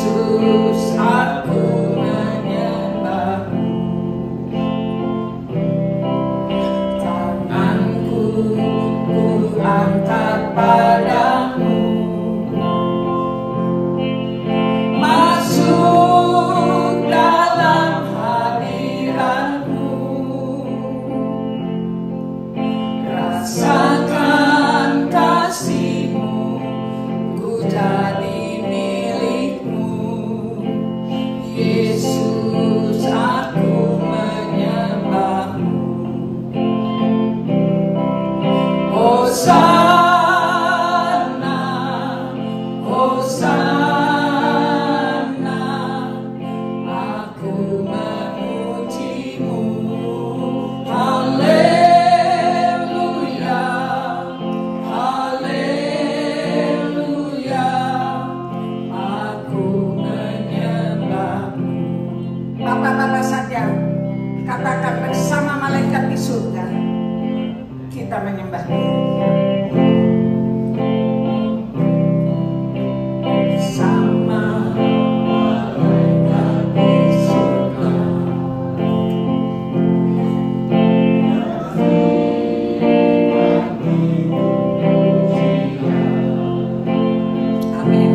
Yesus, aku menyembahmu. Tanganku ku angkat padamu, masuk dalam hadiratmu. Rasakan kasih-Mu, ku jadi milik-Mu. Yesus, aku menyembah-Mu. Hosana, Hosana, aku memuji-Mu. Haleluya, haleluya, aku menyembah-Mu. Bapak-bapak saja katakan bersama malaikat di surga, kita menyembah Dia. Sama malaikat di surga, amin.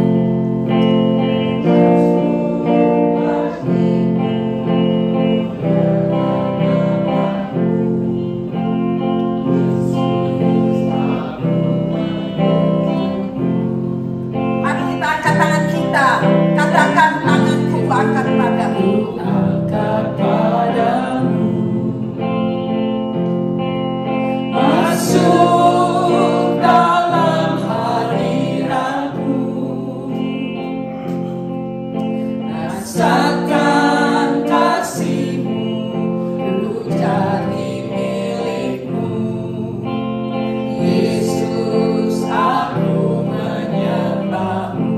Mari kita angkat tangan kita, katakan tanganku angkat padamu. Angkat padamu, masuk dalam hadiratmu. Rasakan kasih-Mu, ku jadi milik-Mu. Yesus, aku menyembah-Mu.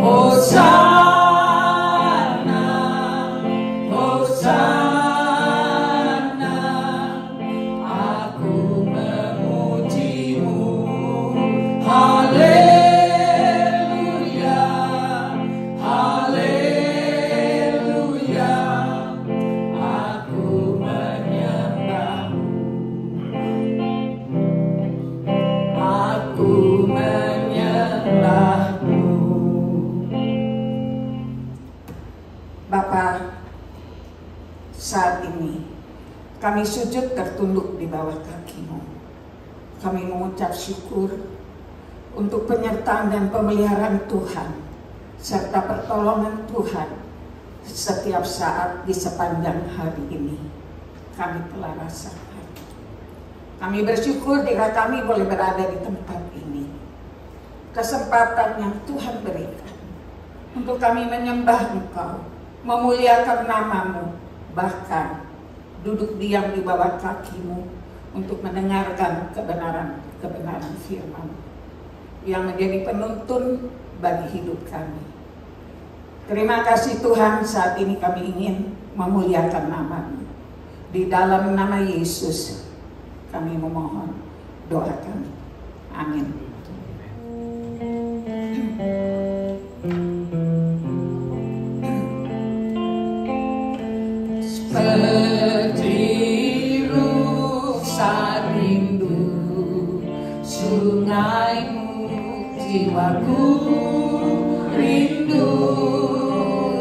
Hosana, Hosana, aku memuji-Mu. Haleluya, haleluya, aku menyembah-Mu. Aku menyembah-Mu. Bapa, saat ini kami sujud tertunduk di bawah kaki-Mu. Kami mengucap syukur untuk penyertaan dan pemeliharaan Tuhan serta pertolongan Tuhan setiap saat di sepanjang hari ini. Kami telah rasakan. Kami bersyukur jika kami boleh berada di tempat ini. Kesempatan yang Tuhan berikan untuk kami menyembah Engkau, memuliakan nama-Mu, bahkan duduk diam di bawah kaki-Mu untuk mendengarkan kebenaran firman yang menjadi penuntun bagi hidup kami. Terima kasih Tuhan, saat ini kami ingin memuliakan nama-Mu. Di dalam nama Yesus kami memohon, doa kami. Amin. Seperti rusa rindu sungai-Mu, jiwaku rindu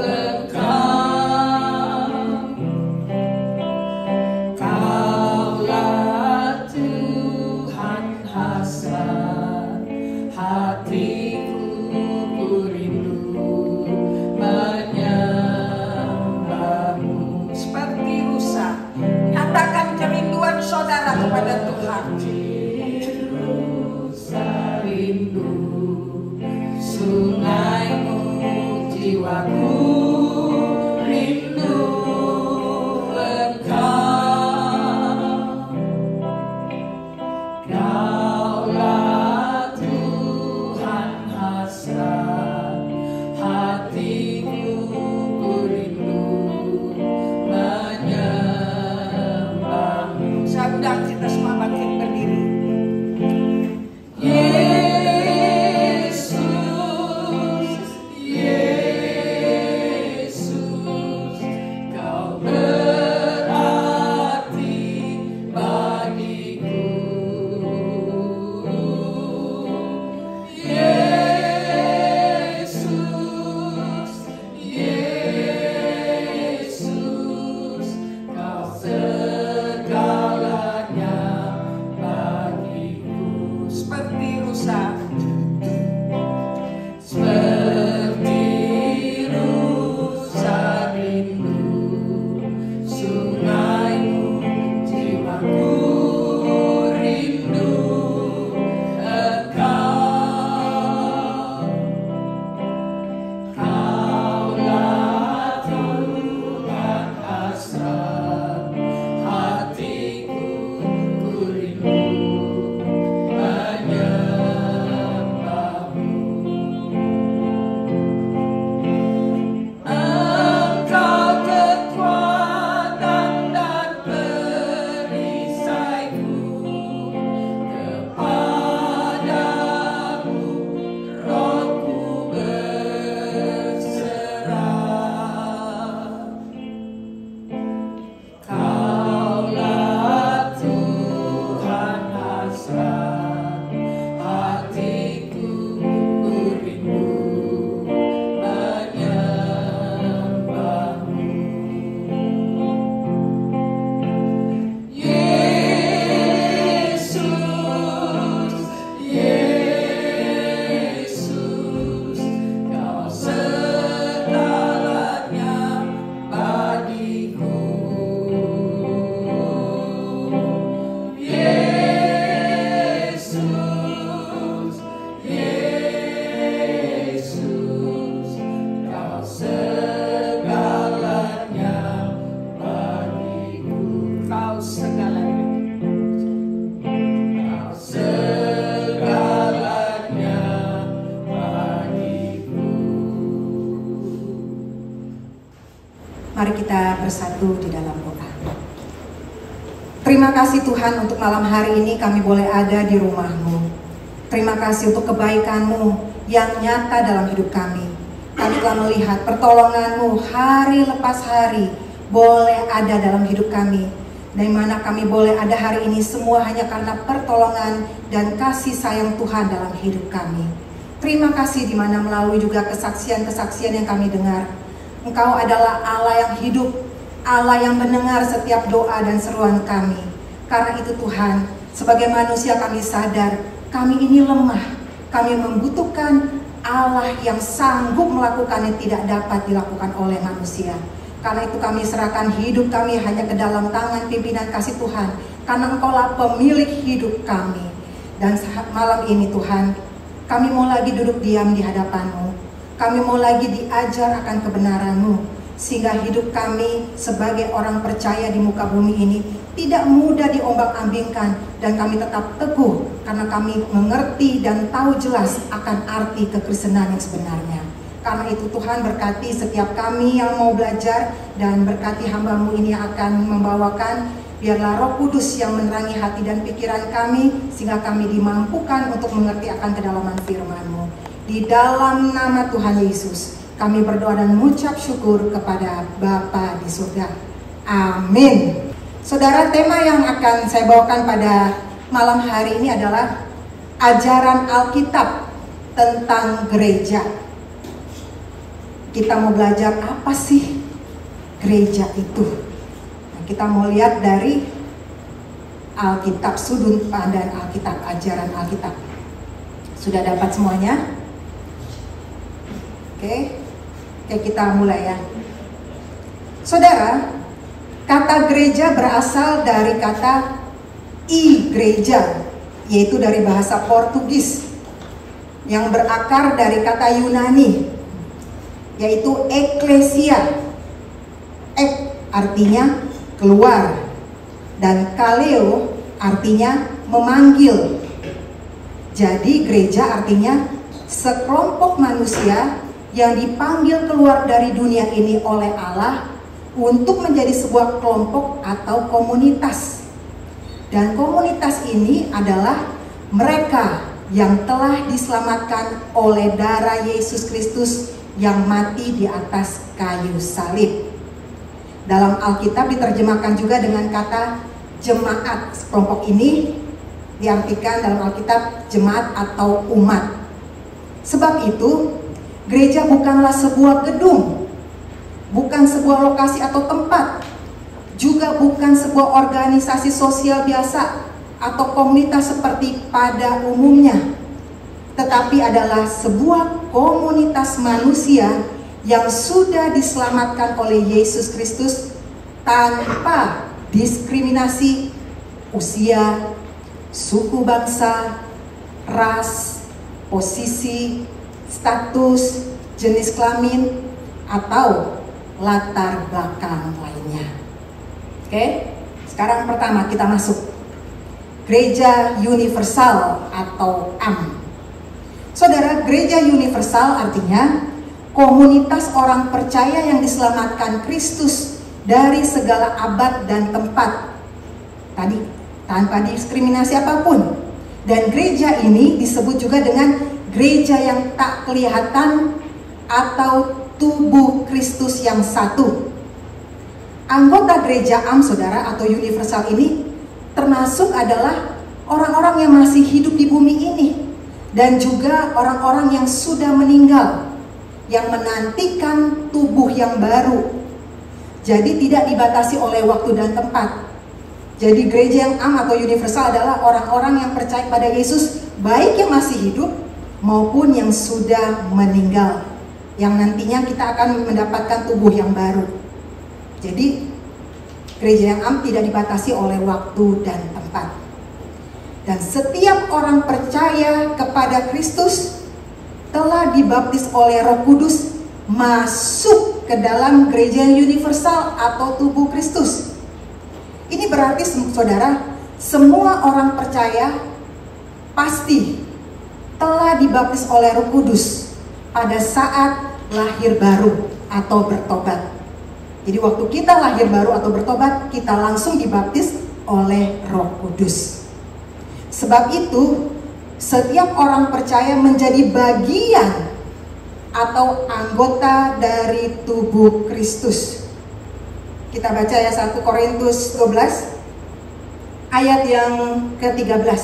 Engkau. Kaulah Tuhan hasrat hatiku, ku rindu menyembah-Mu. Seperti rusa, nyatakan kerinduan saudara kepada Tuhan. Rindu sungai-Mu, jiwaku rindu Engkau. Kaulah Tuhan hasrat hatiku, ku rindu menyembah-Mu. Saya undang kita semua bangkit berdiri. Yesus Mari kita bersatu di dalam doa. Terima kasih Tuhan untuk malam hari ini kami boleh ada di rumah-Mu. Terima kasih untuk kebaikan-Mu yang nyata dalam hidup kami. Kami telah melihat pertolongan-Mu hari lepas hari boleh ada dalam hidup kami. Dari mana kami boleh ada hari ini semua hanya karena pertolongan dan kasih sayang Tuhan dalam hidup kami. Terima kasih di mana melalui juga kesaksian-kesaksian yang kami dengar. Engkau adalah Allah yang hidup, Allah yang mendengar setiap doa dan seruan kami. Karena itu Tuhan, sebagai manusia kami sadar, kami ini lemah. Kami membutuhkan Allah yang sanggup melakukan yang tidak dapat dilakukan oleh manusia. Karena itu kami serahkan hidup kami hanya ke dalam tangan pimpinan kasih Tuhan. Karena Engkaulah pemilik hidup kami. Dan malam ini Tuhan, kami mau lagi duduk diam di hadapan-Mu. Kami mau lagi diajar akan kebenaran-Mu, sehingga hidup kami sebagai orang percaya di muka bumi ini tidak mudah diombang-ambingkan, dan kami tetap teguh karena kami mengerti dan tahu jelas akan arti kekristenan yang sebenarnya. Karena itu Tuhan berkati setiap kami yang mau belajar, dan berkati hamba-Mu ini yang akan membawakan. Biarlah Roh Kudus yang menerangi hati dan pikiran kami, sehingga kami dimampukan untuk mengerti akan kedalaman firman-Mu. Di dalam nama Tuhan Yesus, kami berdoa dan mengucap syukur kepada Bapa di surga. Amin. Saudara, tema yang akan saya bawakan pada malam hari ini adalah ajaran Alkitab tentang gereja. Kita mau belajar apa sih gereja itu? Nah, kita mau lihat dari Alkitab, sudut pandang Alkitab, ajaran Alkitab. Sudah dapat semuanya? Oke, kita mulai ya. Saudara, kata gereja berasal dari kata igreja, yaitu dari bahasa Portugis, yang berakar dari kata Yunani, yaitu eklesia. Ek artinya keluar, dan kaleo artinya memanggil. Jadi gereja artinya sekelompok manusia yang dipanggil keluar dari dunia ini oleh Allah untuk menjadi sebuah kelompok atau komunitas. Dan komunitas ini adalah mereka yang telah diselamatkan oleh darah Yesus Kristus yang mati di atas kayu salib. Dalam Alkitab diterjemahkan juga dengan kata jemaat. Kelompok ini diartikan dalam Alkitab jemaat atau umat. Sebab itu gereja bukanlah sebuah gedung, bukan sebuah lokasi atau tempat, juga bukan sebuah organisasi sosial biasa atau komunitas seperti pada umumnya, tetapi adalah sebuah komunitas manusia yang sudah diselamatkan oleh Yesus Kristus tanpa diskriminasi usia, suku bangsa, ras, posisi, status, jenis kelamin, atau latar belakang lainnya. Oke, sekarang pertama kita masuk gereja universal atau AM. Saudara, gereja universal artinya komunitas orang percaya yang diselamatkan Kristus dari segala abad dan tempat. Tadi tanpa diskriminasi apapun. Dan gereja ini disebut juga dengan gereja yang tak kelihatan atau tubuh Kristus yang satu. Anggota gereja AM, saudara, atau universal ini termasuk adalah orang-orang yang masih hidup di bumi ini, dan juga orang-orang yang sudah meninggal, yang menantikan tubuh yang baru. Jadi tidak dibatasi oleh waktu dan tempat. Jadi gereja yang AM atau universal adalah orang-orang yang percaya pada Yesus, baik yang masih hidup maupun yang sudah meninggal, yang nantinya kita akan mendapatkan tubuh yang baru. Jadi gereja yang AM tidak dibatasi oleh waktu dan tempat. Dan setiap orang percaya kepada Kristus telah dibaptis oleh Roh Kudus masuk ke dalam gereja universal atau tubuh Kristus. Ini berarti, saudara, semua orang percaya pasti telah dibaptis oleh Roh Kudus pada saat lahir baru atau bertobat. Jadi waktu kita lahir baru atau bertobat, kita langsung dibaptis oleh Roh Kudus. Sebab itu, setiap orang percaya menjadi bagian atau anggota dari tubuh Kristus. Kita baca ya 1 Korintus 12 ayat yang ke-13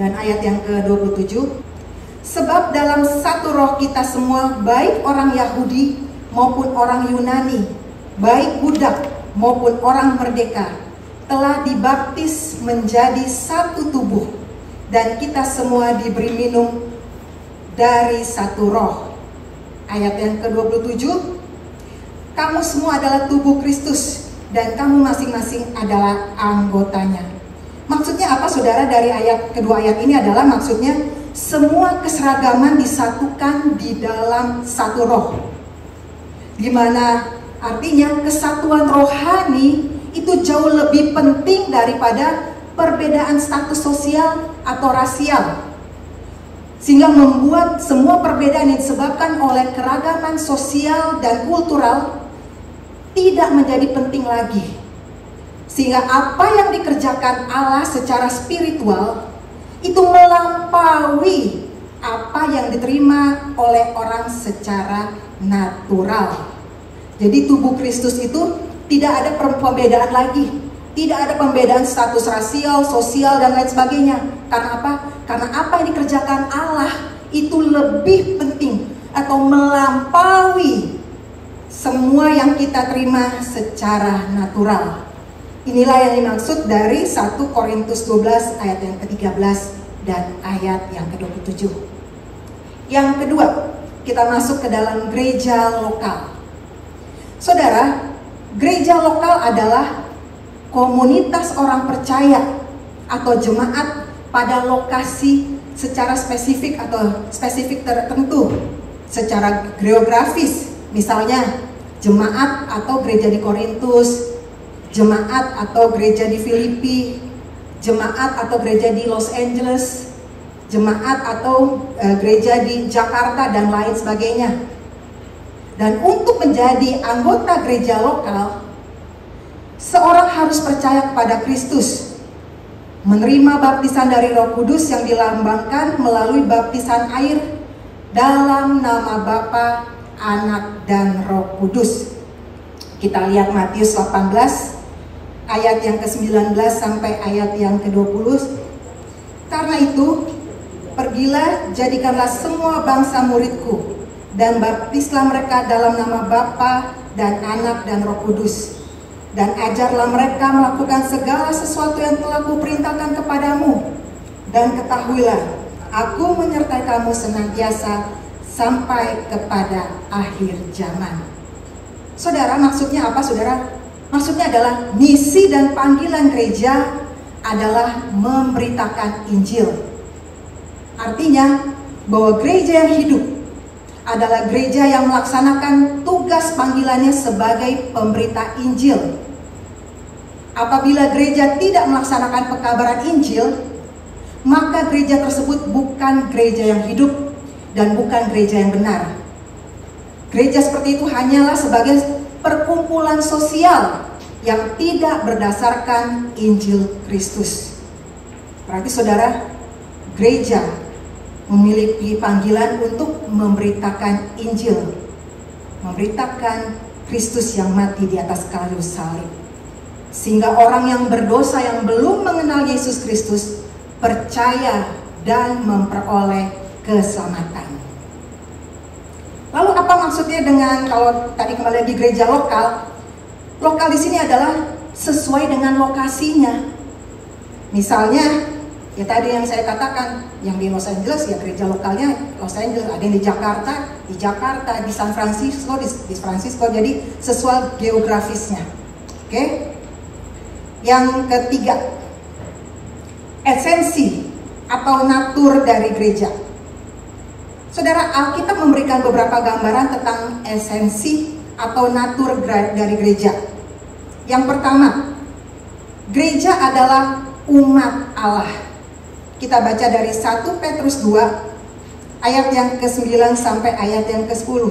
dan ayat yang ke-27. Sebab dalam satu roh kita semua, baik orang Yahudi maupun orang Yunani, baik budak maupun orang merdeka, telah dibaptis menjadi satu tubuh, dan kita semua diberi minum dari satu roh. Ayat yang ke-27, kamu semua adalah tubuh Kristus, dan kamu masing-masing adalah anggotanya. Maksudnya apa saudara dari kedua ayat ini adalah maksudnya semua keseragaman disatukan di dalam satu roh. Dimana artinya kesatuan rohani itu jauh lebih penting daripada perbedaan status sosial atau rasial. Sehingga membuat semua perbedaan yang disebabkan oleh keragaman sosial dan kultural tidak menjadi penting lagi. Sehingga apa yang dikerjakan Allah secara spiritual itu melampaui apa yang diterima oleh orang secara natural. Jadi tubuh Kristus itu tidak ada perbedaan lagi. Tidak ada pembedaan status rasial, sosial, dan lain sebagainya. Karena apa? Karena apa yang dikerjakan Allah itu lebih penting atau melampaui semua yang kita terima secara natural. Inilah yang dimaksud dari 1 Korintus 12 ayat yang ke-13 dan ayat yang ke-27. Yang kedua, kita masuk ke dalam gereja lokal. Saudara, gereja lokal adalah komunitas orang percaya atau jemaat pada lokasi secara spesifik atau spesifik tertentu secara geografis. Misalnya jemaat atau gereja di Korintus, jemaat atau gereja di Filipi, jemaat atau gereja di Los Angeles, jemaat atau gereja di Jakarta dan lain sebagainya. Dan untuk menjadi anggota gereja lokal, seorang harus percaya kepada Kristus, menerima baptisan dari Roh Kudus yang dilambangkan melalui baptisan air dalam nama Bapa, Anak, dan Roh Kudus. Kita lihat Matius 18 ayat yang ke-19 sampai ayat yang ke-20. Karena itu, pergilah, jadikanlah semua bangsa muridku, dan baptislah mereka dalam nama Bapa dan Anak dan Roh Kudus. Dan ajarlah mereka melakukan segala sesuatu yang telah kuperintahkan kepadamu. Dan ketahuilah, aku menyertai kamu senantiasa sampai kepada akhir zaman. Saudara, maksudnya apa saudara? Maksudnya adalah misi dan panggilan gereja adalah memberitakan Injil. Artinya bahwa gereja yang hidup adalah gereja yang melaksanakan tugas panggilannya sebagai pemberita Injil. Apabila gereja tidak melaksanakan pekabaran Injil, maka gereja tersebut bukan gereja yang hidup dan bukan gereja yang benar. Gereja seperti itu hanyalah sebagai perkumpulan sosial yang tidak berdasarkan Injil Kristus. Berarti saudara, gereja memiliki panggilan untuk memberitakan Injil, memberitakan Kristus yang mati di atas kayu salib, sehingga orang yang berdosa yang belum mengenal Yesus Kristus percaya dan memperoleh keselamatan. Lalu apa maksudnya dengan kalau tadi kembali di gereja lokal? Lokal di sini adalah sesuai dengan lokasinya. Misalnya ya tadi yang saya katakan, yang di Los Angeles ya gereja lokalnya Los Angeles, ada yang di Jakarta, di San Francisco, di Francisco, jadi sesuai geografisnya. Oke? Yang ketiga, esensi atau natur dari gereja. Saudara, Alkitab memberikan beberapa gambaran tentang esensi atau natur dari gereja. Yang pertama, gereja adalah umat Allah. Kita baca dari 1 Petrus 2 ayat yang ke-9 sampai ayat yang ke-10.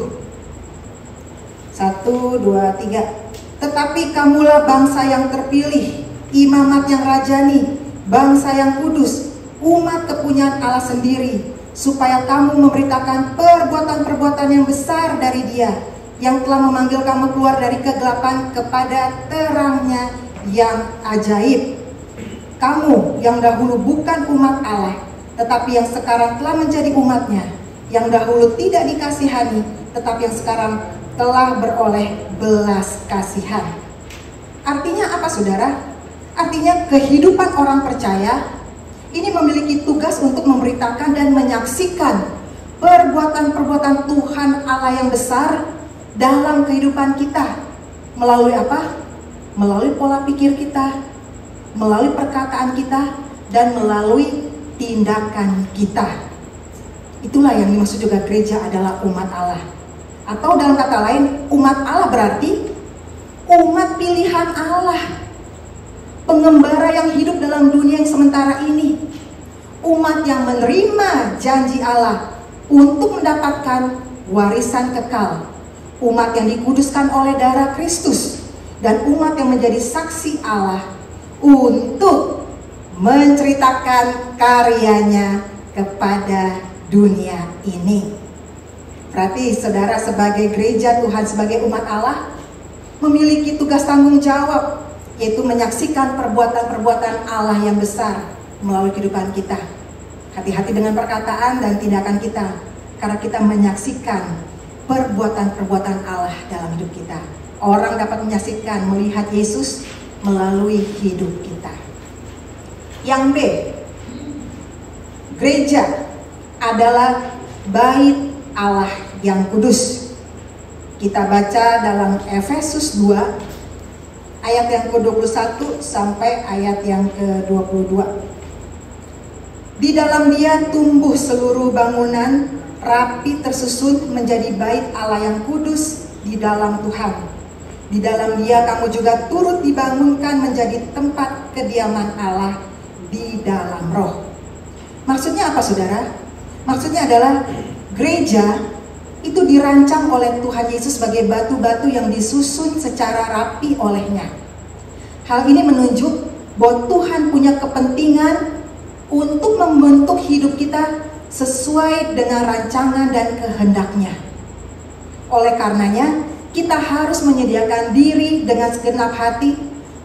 1 1, 2, 3. Tetapi kamulah bangsa yang terpilih, imamat yang rajani, bangsa yang kudus, umat kepunyaan Allah sendiri, supaya kamu memberitakan perbuatan-perbuatan yang besar dari Dia, yang telah memanggil kamu keluar dari kegelapan kepada terangnya yang ajaib. Kamu yang dahulu bukan umat Allah, tetapi yang sekarang telah menjadi umatnya, yang dahulu tidak dikasihani, tetapi yang sekarang telah beroleh belas kasihan. Artinya apa, saudara? Artinya kehidupan orang percaya ini memiliki tugas untuk memberitakan dan menyaksikan perbuatan-perbuatan Tuhan Allah yang besar dalam kehidupan kita. Melalui apa? Melalui pola pikir kita, melalui perkataan kita, dan melalui tindakan kita. Itulah yang dimaksud juga gereja adalah umat Allah. Atau dalam kata lain, umat Allah berarti umat pilihan Allah, pengembara yang hidup dalam dunia yang sementara ini, umat yang menerima janji Allah untuk mendapatkan warisan kekal, umat yang dikuduskan oleh darah Kristus, dan umat yang menjadi saksi Allah untuk menceritakan karyanya kepada dunia ini. Berarti saudara sebagai gereja Tuhan, sebagai umat Allah, memiliki tugas tanggung jawab, yaitu menyaksikan perbuatan-perbuatan Allah yang besar melalui kehidupan kita. Hati-hati dengan perkataan dan tindakan kita, karena kita menyaksikan perbuatan-perbuatan Allah dalam hidup kita. Orang dapat menyaksikan, melihat Yesus melalui hidup kita. Yang B, gereja adalah bait Allah yang kudus. Kita baca dalam Efesus 2 ayat yang ke-21 sampai ayat yang ke-22. Di dalam Dia tumbuh seluruh bangunan rapi tersusun menjadi bait Allah yang kudus di dalam Tuhan. Di dalam Dia kamu juga turut dibangunkan menjadi tempat kediaman Allah di dalam Roh. Maksudnya apa, saudara? Maksudnya adalah gereja itu dirancang oleh Tuhan Yesus sebagai batu-batu yang disusun secara rapi olehnya. Hal ini menunjuk bahwa Tuhan punya kepentingan untuk membentuk hidup kita sesuai dengan rancangan dan kehendaknya. Oleh karenanya, kita harus menyediakan diri dengan segenap hati,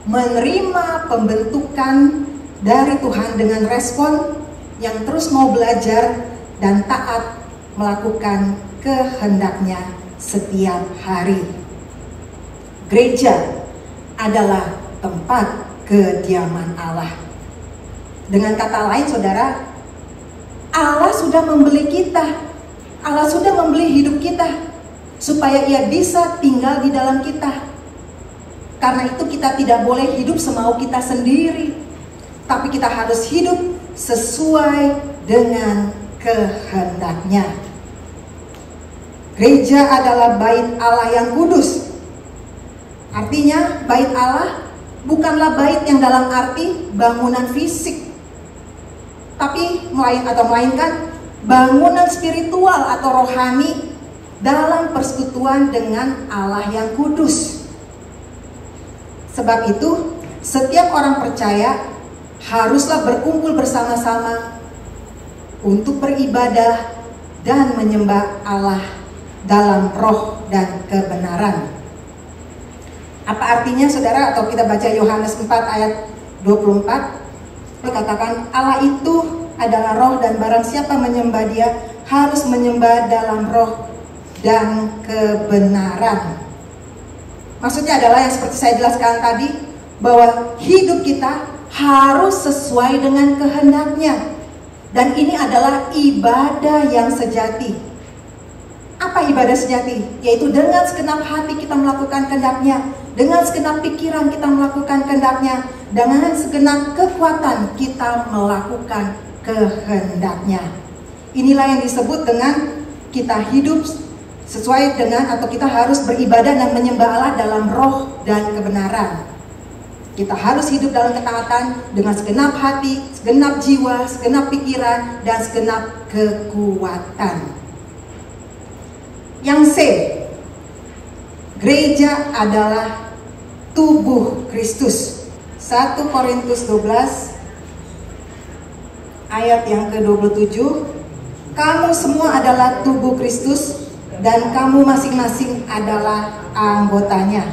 menerima pembentukan dari Tuhan dengan respon yang terus mau belajar dan taat melakukan kehendaknya setiap hari. Gereja adalah tempat kediaman Allah. Dengan kata lain, saudara, Allah sudah membeli kita. Allah sudah membeli hidup kita supaya Ia bisa tinggal di dalam kita. Karena itu kita tidak boleh hidup semau kita sendiri, tapi kita harus hidup sesuai dengan kehendaknya. Gereja adalah bait Allah yang kudus. Artinya bait Allah bukanlah bait yang dalam arti bangunan fisik, tapi melainkan bangunan spiritual atau rohani dalam persekutuan dengan Allah yang kudus. Sebab itu, setiap orang percaya haruslah berkumpul bersama-sama untuk beribadah dan menyembah Allah dalam roh dan kebenaran. Apa artinya, saudara? Atau kita baca Yohanes 4 ayat 24, dikatakan Allah itu adalah roh dan barang siapa menyembah Dia harus menyembah dalam roh dan kebenaran. Maksudnya adalah yang seperti saya jelaskan tadi, bahwa hidup kita harus sesuai dengan kehendaknya, dan ini adalah ibadah yang sejati. Apa ibadah sejati? Yaitu dengan segenap hati kita melakukan kehendaknya, dengan segenap pikiran kita melakukan kehendaknya, dengan segenap kekuatan kita melakukan kehendaknya. Inilah yang disebut dengan kita hidup sesuai dengan, atau kita harus beribadah dan menyembah Allah dalam roh dan kebenaran. Kita harus hidup dalam ketaatan dengan segenap hati, segenap jiwa, segenap pikiran, dan segenap kekuatan. Yang C, gereja adalah tubuh Kristus. 1 Korintus 12 ayat yang ke-27, kamu semua adalah tubuh Kristus dan kamu masing-masing adalah anggotanya.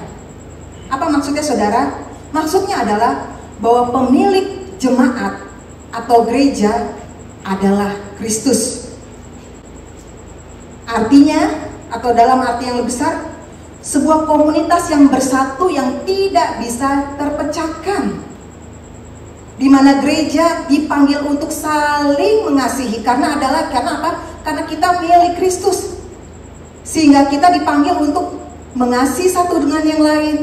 Apa maksudnya saudara? Maksudnya adalah bahwa pemilik jemaat atau gereja adalah Kristus. Artinya, atau dalam arti yang lebih besar, sebuah komunitas yang bersatu yang tidak bisa terpecahkan, di mana gereja dipanggil untuk saling mengasihi. Karena apa? Karena kita milik Kristus, sehingga kita dipanggil untuk mengasihi satu dengan yang lain,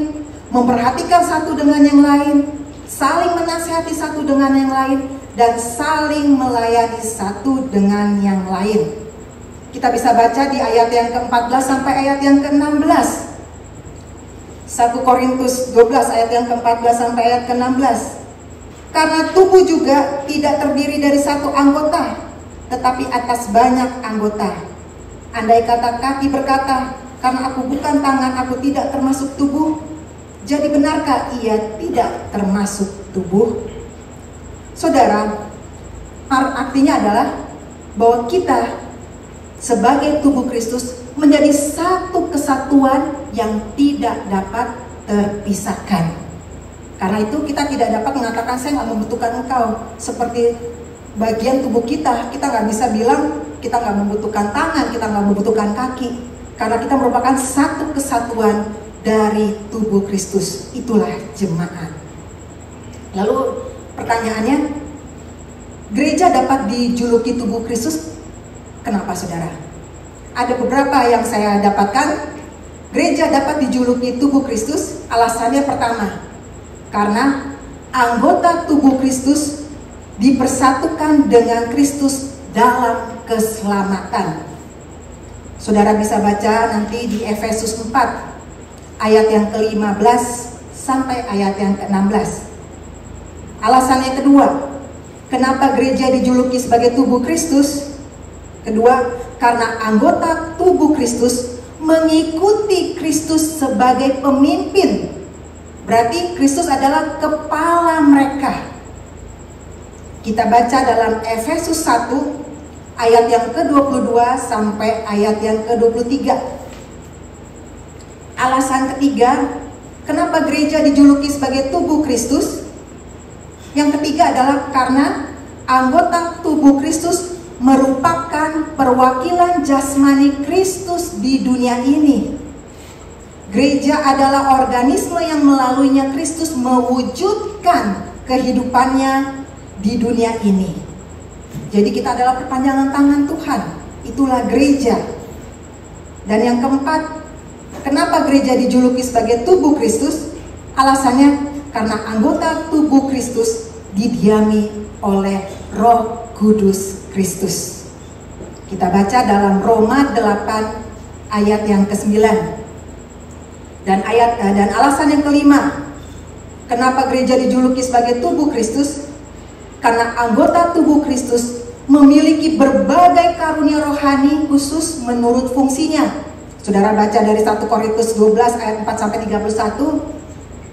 memperhatikan satu dengan yang lain, saling menasihati satu dengan yang lain, dan saling melayani satu dengan yang lain. Kita bisa baca di ayat yang ke-14 sampai ayat yang ke-16. 1 Korintus 12 ayat yang ke-14 sampai ayat ke-16. Karena tubuh juga tidak terdiri dari satu anggota, tetapi atas banyak anggota. Andai kata kaki berkata, karena aku bukan tangan, aku tidak termasuk tubuh, jadi benarkah ia tidak termasuk tubuh? Saudara, artinya adalah bahwa kita sebagai tubuh Kristus menjadi satu kesatuan yang tidak dapat terpisahkan. Karena itu kita tidak dapat mengatakan saya nggak membutuhkan engkau. Seperti bagian tubuh kita nggak bisa bilang kita nggak membutuhkan tangan, kita nggak membutuhkan kaki. Karena kita merupakan satu kesatuan dari tubuh Kristus. Itulah jemaat. Lalu pertanyaannya, gereja dapat dijuluki tubuh Kristus. Kenapa saudara? Ada beberapa yang saya dapatkan. Gereja dapat dijuluki tubuh Kristus. Alasannya pertama, karena anggota tubuh Kristus dipersatukan dengan Kristus dalam keselamatan. Saudara bisa baca nanti di Efesus 4 ayat yang ke-15 sampai ayat yang ke-16. Alasannya kedua, kenapa gereja dijuluki sebagai tubuh Kristus? Kedua, karena anggota tubuh Kristus mengikuti Kristus sebagai pemimpin. Berarti Kristus adalah kepala mereka. Kita baca dalam Efesus 1 ayat yang ke-22 sampai ayat yang ke-23. Alasan ketiga, kenapa gereja dijuluki sebagai tubuh Kristus? Yang ketiga adalah karena anggota tubuh Kristus merupakan perwakilan jasmani Kristus di dunia ini. Gereja adalah organisme yang melaluinya Kristus mewujudkan kehidupannya di dunia ini. Jadi kita adalah perpanjangan tangan Tuhan. Itulah gereja. Dan yang keempat, kenapa gereja dijuluki sebagai tubuh Kristus? Alasannya karena anggota tubuh Kristus didiami oleh Roh Kudus Kristus. Kita baca dalam Roma 8 ayat yang ke-9. Dan alasan yang kelima, kenapa gereja dijuluki sebagai tubuh Kristus? Karena anggota tubuh Kristus memiliki berbagai karunia rohani khusus menurut fungsinya. Saudara baca dari 1 Korintus 12 ayat 4 sampai 31,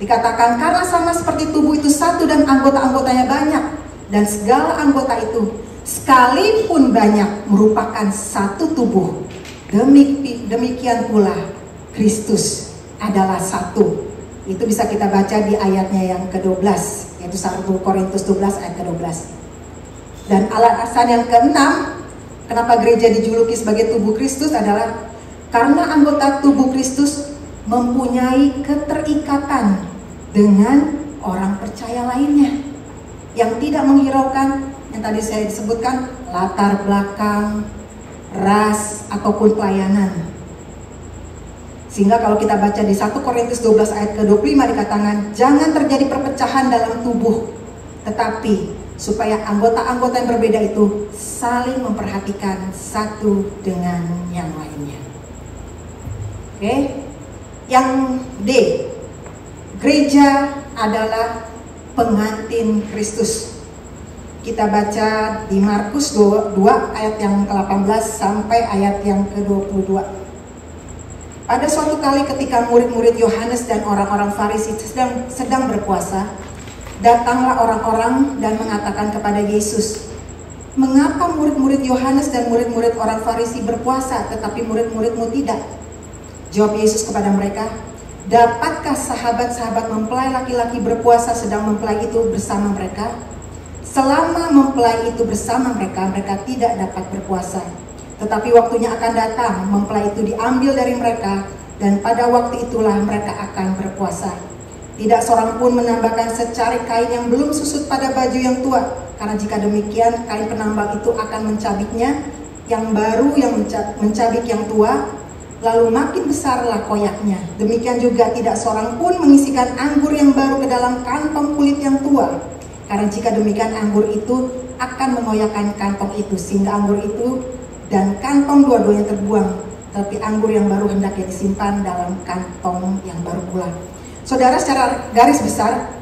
dikatakan karena sama seperti tubuh itu satu dan anggota-anggotanya banyak, dan segala anggota itu sekalipun banyak merupakan satu tubuh. Demikian pula Kristus adalah satu. Itu bisa kita baca di ayatnya yang ke-12, yaitu 1 Korintus 12 ayat ke-12. Dan alasan yang keenam, kenapa gereja dijuluki sebagai tubuh Kristus adalah karena anggota tubuh Kristus mempunyai keterikatan dengan orang percaya lainnya yang tidak menghiraukan yang tadi saya disebutkan latar belakang, ras, ataupun pelayanan. Sehingga kalau kita baca di 1 Korintus 12 ayat ke-25 dikatakan, jangan terjadi perpecahan dalam tubuh, tetapi supaya anggota-anggota yang berbeda itu saling memperhatikan satu dengan yang lainnya. Oke. Yang D, gereja adalah pengantin Kristus. Kita baca di Markus 2 ayat yang ke-18 sampai ayat yang ke-22. Pada suatu kali ketika murid-murid Yohanes dan orang-orang Farisi sedang berpuasa, datanglah orang-orang dan mengatakan kepada Yesus, "Mengapa murid-murid Yohanes dan murid-murid orang Farisi berpuasa, tetapi murid-muridmu tidak?" Jawab Yesus kepada mereka, "Dapatkah sahabat-sahabat mempelai laki-laki berpuasa sedang mempelai itu bersama mereka? Selama mempelai itu bersama mereka, mereka tidak dapat berpuasa. Tetapi waktunya akan datang, mempelai itu diambil dari mereka, dan pada waktu itulah mereka akan berpuasa. Tidak seorang pun menambahkan secarik kain yang belum susut pada baju yang tua, karena jika demikian kain penambal itu akan mencabiknya, yang baru yang mencabik yang tua, lalu makin besarlah koyaknya. Demikian juga tidak seorang pun mengisikan anggur yang baru ke dalam kantong kulit yang tua, karena jika demikian anggur itu akan mengoyakkan kantong itu, sehingga anggur itu dan kantong dua-duanya terbuang, tapi anggur yang baru hendaknya disimpan dalam kantong yang baru pula." Saudara, secara garis besar,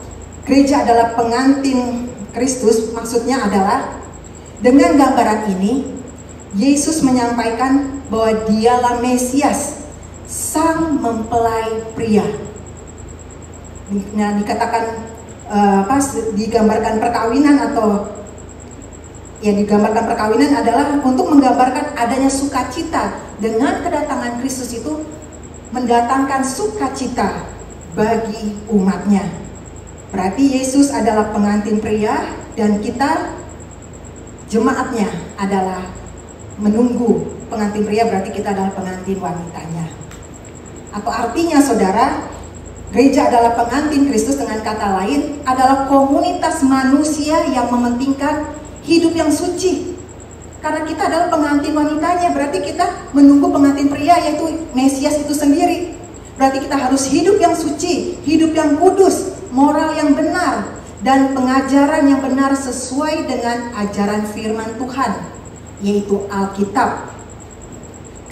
gereja adalah pengantin Kristus. Maksudnya adalah dengan gambaran ini, Yesus menyampaikan bahwa dialah Mesias, sang mempelai pria. Nah, dikatakan digambarkan perkawinan atau digambarkan perkawinan adalah untuk menggambarkan adanya sukacita. Dengan kedatangan Kristus itu mendatangkan sukacita bagi umatnya. Berarti Yesus adalah pengantin pria dan kita jemaatnya adalah menunggu pengantin pria, berarti kita adalah pengantin wanitanya. Atau artinya saudara, gereja adalah pengantin Kristus, dengan kata lain adalah komunitas manusia yang mementingkan hidup yang suci. Karena kita adalah pengantin wanitanya, berarti kita menunggu pengantin pria, yaitu Mesias itu sendiri. Berarti kita harus hidup yang suci, hidup yang kudus, moral yang benar, dan pengajaran yang benar sesuai dengan ajaran firman Tuhan, yaitu Alkitab.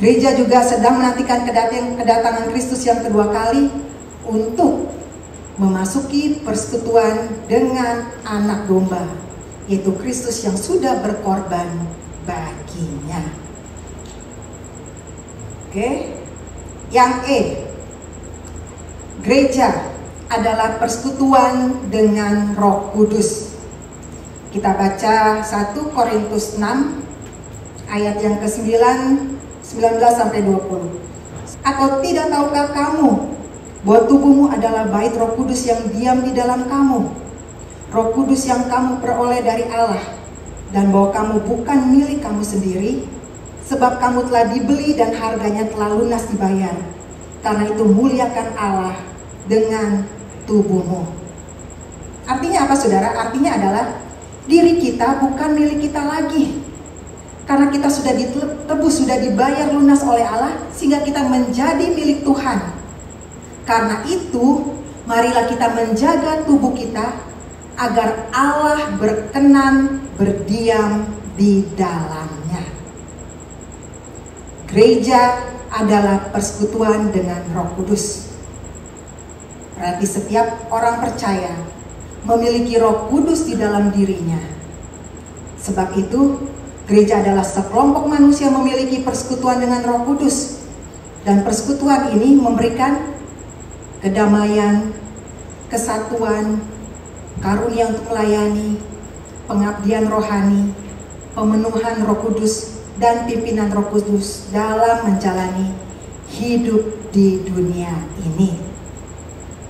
Gereja juga sedang menantikan kedatangan Kristus yang kedua kali untuk memasuki persekutuan dengan anak domba, yaitu Kristus yang sudah berkorban baginya. Oke, yang gereja adalah persekutuan dengan Roh Kudus. Kita baca 1 Korintus 6 ayat yang ke-9, 19 sampai 20. "Atau tidak tahukah kamu bahwa tubuhmu adalah bait Roh Kudus yang diam di dalam kamu, Roh Kudus yang kamu peroleh dari Allah, dan bahwa kamu bukan milik kamu sendiri, sebab kamu telah dibeli dan harganya telah lunas dibayar. Karena itu muliakan Allah dengan tubuhmu." Artinya apa saudara? Artinya adalah diri kita bukan milik kita lagi. Karena kita sudah ditebus, sudah dibayar lunas oleh Allah, sehingga kita menjadi milik Tuhan. Karena itu, marilah kita menjaga tubuh kita agar Allah berkenan berdiam di dalamnya. Gereja adalah persekutuan dengan Roh Kudus. Berarti setiap orang percaya memiliki Roh Kudus di dalam dirinya. Sebab itu, gereja adalah sekelompok manusia memiliki persekutuan dengan Roh Kudus. Dan persekutuan ini memberikan kedamaian, kesatuan, karunia untuk melayani, pengabdian rohani, pemenuhan Roh Kudus, dan pimpinan Roh Kudus dalam menjalani hidup di dunia ini.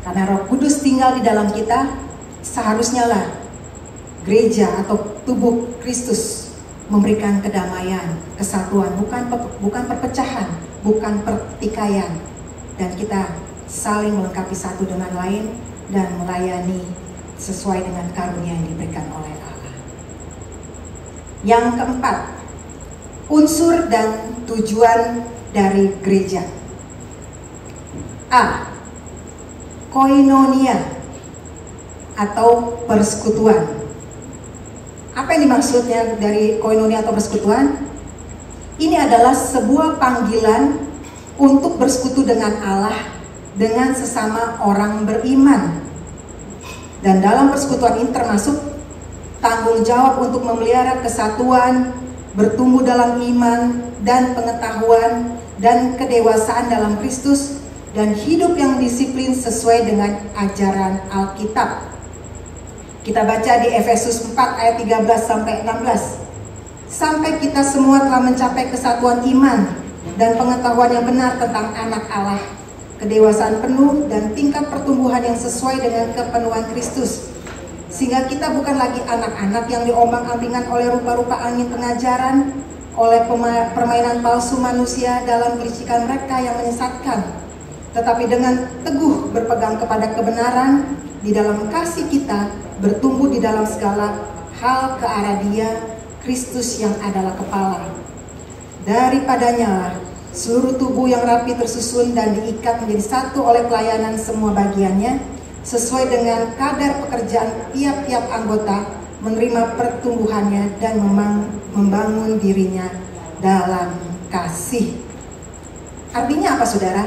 Karena Roh Kudus tinggal di dalam kita, seharusnya lah gereja atau tubuh Kristus memberikan kedamaian, kesatuan, bukan perpecahan, bukan pertikaian, dan kita saling melengkapi satu dengan lain dan melayani sesuai dengan karunia yang diberikan oleh Allah. Yang keempat, unsur dan tujuan dari gereja. A. Koinonia atau persekutuan. Apa yang dimaksudnya dari koinonia atau persekutuan? Ini adalah sebuah panggilan untuk bersekutu dengan Allah, dengan sesama orang beriman. Dan dalam persekutuan ini termasuk tanggung jawab untuk memelihara kesatuan, bertumbuh dalam iman dan pengetahuan, dan kedewasaan dalam Kristus, dan hidup yang disiplin sesuai dengan ajaran Alkitab. Kita baca di Efesus 4 ayat 13 sampai 16. Sampai kita semua telah mencapai kesatuan iman dan pengetahuan yang benar tentang anak Allah, kedewasaan penuh dan tingkat pertumbuhan yang sesuai dengan kepenuhan Kristus. Sehingga kita bukan lagi anak-anak yang diombang-ambingan oleh rupa-rupa angin pengajaran, oleh permainan palsu manusia dalam kelicikan mereka yang menyesatkan, tetapi dengan teguh berpegang kepada kebenaran, di dalam kasih kita bertumbuh di dalam segala hal ke arah Dia, Kristus yang adalah kepala. Daripadanya seluruh tubuh yang rapi tersusun dan diikat menjadi satu oleh pelayanan semua bagiannya, sesuai dengan kadar pekerjaan tiap-tiap anggota, menerima pertumbuhannya dan membangun dirinya dalam kasih. Artinya apa, saudara?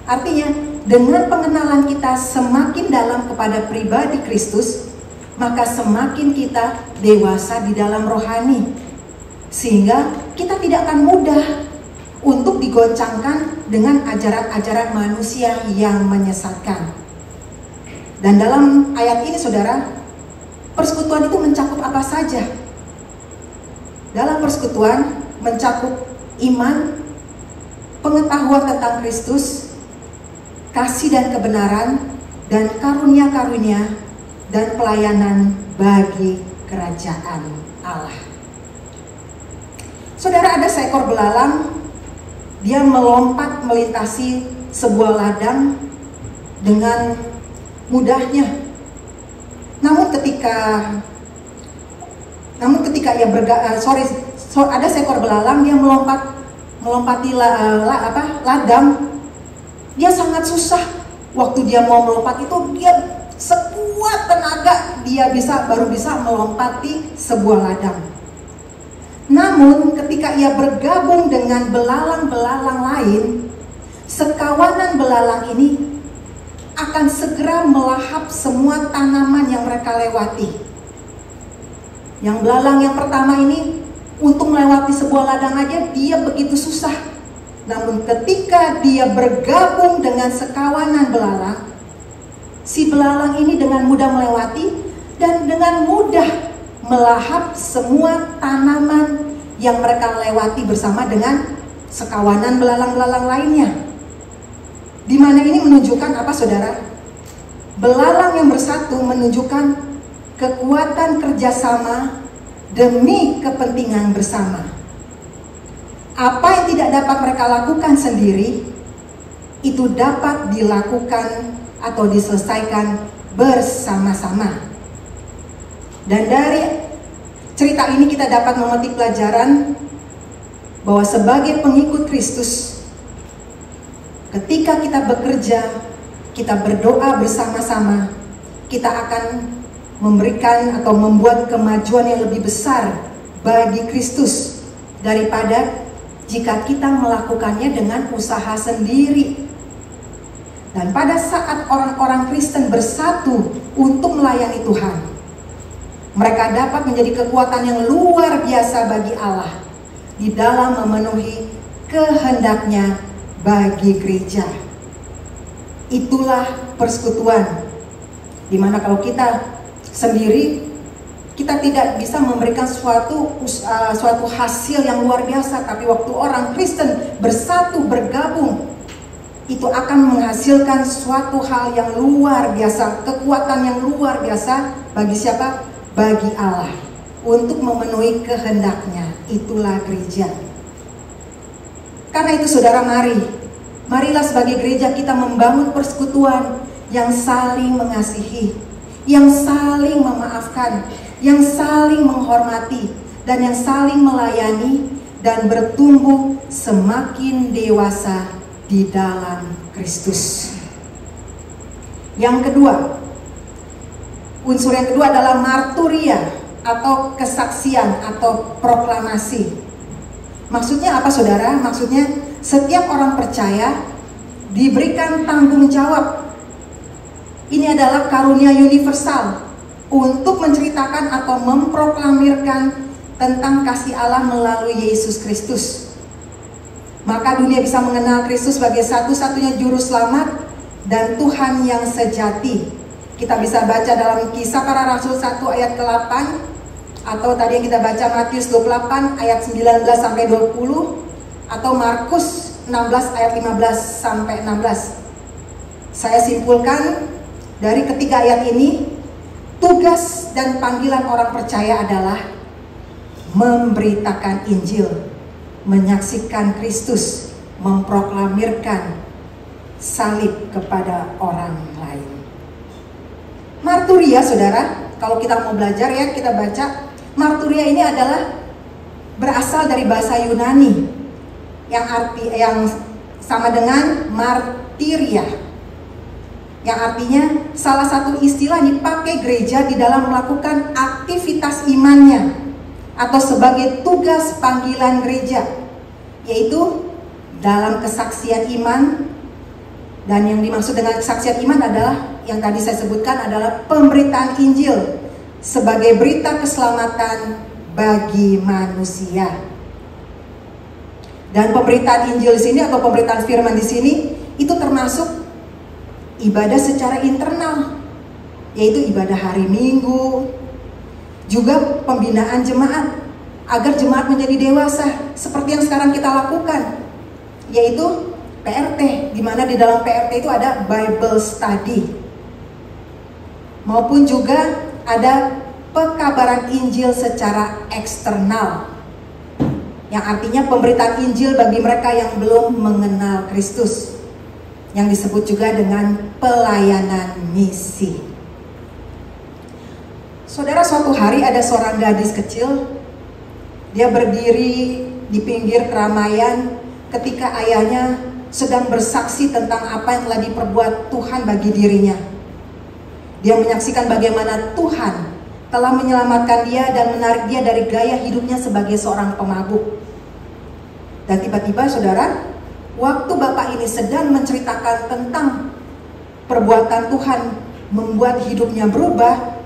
Artinya dengan pengenalan kita semakin dalam kepada pribadi Kristus, maka semakin kita dewasa di dalam rohani, sehingga kita tidak akan mudah untuk digoncangkan dengan ajaran-ajaran manusia yang menyesatkan. Dan dalam ayat ini, saudara, persekutuan itu mencakup apa saja? Dalam persekutuan mencakup iman, pengetahuan tentang Kristus, kasih dan kebenaran, dan karunia-karunia dan pelayanan bagi kerajaan Allah. Saudara, ada seekor belalang, dia melompat melintasi sebuah ladang dengan mudahnya. Namun ketika ia ada seekor belalang, dia melompati ladang. Dia sangat susah. Waktu dia mau melompat itu, dia sekuat tenaga dia baru bisa melompati sebuah ladang. Namun ketika ia bergabung dengan belalang-belalang lain, sekawanan belalang ini akan segera melahap semua tanaman yang mereka lewati. Yang belalang yang pertama ini untuk melewati sebuah ladang aja dia begitu susah. Namun ketika dia bergabung dengan sekawanan belalang, si belalang ini dengan mudah melewati dan dengan mudah melahap semua tanaman yang mereka lewati bersama dengan sekawanan belalang-belalang lainnya. Di mana ini menunjukkan apa, saudara? Belalang yang bersatu menunjukkan kekuatan kerjasama demi kepentingan bersama. Apa yang tidak dapat mereka lakukan sendiri, itu dapat dilakukan atau diselesaikan bersama-sama. Dan dari cerita ini kita dapat memetik pelajaran bahwa sebagai pengikut Kristus, ketika kita bekerja, kita berdoa bersama-sama, kita akan memberikan atau membuat kemajuan yang lebih besar bagi Kristus daripada jika kita melakukannya dengan usaha sendiri. Dan pada saat orang-orang Kristen bersatu untuk melayani Tuhan, mereka dapat menjadi kekuatan yang luar biasa bagi Allah di dalam memenuhi kehendaknya bagi gereja. Itulah persekutuan, dimana kalau kita sendiri, kita tidak bisa memberikan suatu hasil yang luar biasa. Tapi waktu orang Kristen bersatu, bergabung, itu akan menghasilkan suatu hal yang luar biasa, kekuatan yang luar biasa bagi siapa? Bagi Allah, untuk memenuhi kehendaknya. Itulah gereja. Karena itu, saudara, marilah sebagai gereja kita membangun persekutuan yang saling mengasihi, yang saling memaafkan, yang saling menghormati, dan yang saling melayani, dan bertumbuh semakin dewasa di dalam Kristus. Yang kedua, unsur yang kedua adalah marturia atau kesaksian atau proklamasi. Maksudnya apa, saudara? Maksudnya setiap orang percaya diberikan tanggung jawab. Ini adalah karunia universal untuk menceritakan atau memproklamirkan tentang kasih Allah melalui Yesus Kristus. maka dunia bisa mengenal Kristus sebagai satu-satunya juru selamat dan Tuhan yang sejati. Kita bisa baca dalam Kisah Para Rasul 1 ayat ke-8, atau tadi yang kita baca Matius 28 ayat 19 sampai 20, atau Markus 16 ayat 15 sampai 16. Saya simpulkan dari ketiga ayat ini, tugas dan panggilan orang percaya adalah memberitakan Injil, menyaksikan Kristus, memproklamirkan salib kepada orang lain. Marturia, saudara, kalau kita mau belajar ya, kita baca. Marturia ini adalah berasal dari bahasa Yunani yang sama dengan martiria, yang artinya salah satu istilah dipakai gereja di dalam melakukan aktivitas imannya atau sebagai tugas panggilan gereja, yaitu dalam kesaksian iman. Dan yang dimaksud dengan kesaksian iman adalah yang tadi saya sebutkan adalah pemberitaan Injil sebagai berita keselamatan bagi manusia. Dan pemberitaan Injil di sini atau pemberitaan firman di sini itu termasuk ibadah secara internal, yaitu ibadah hari Minggu, juga pembinaan jemaat agar jemaat menjadi dewasa seperti yang sekarang kita lakukan, yaitu PRT, di mana di dalam PRT itu ada Bible Study, maupun juga ada pekabaran Injil secara eksternal, yang artinya pemberitaan Injil bagi mereka yang belum mengenal Kristus, yang disebut juga dengan pelayanan misi. Saudara, suatu hari ada seorang gadis kecil, dia berdiri di pinggir keramaian ketika ayahnya sedang bersaksi tentang apa yang telah diperbuat Tuhan bagi dirinya. Dia menyaksikan bagaimana Tuhan telah menyelamatkan dia dan menarik dia dari gaya hidupnya sebagai seorang pemabuk. Dan tiba-tiba, saudara, waktu bapak ini sedang menceritakan tentang perbuatan Tuhan membuat hidupnya berubah,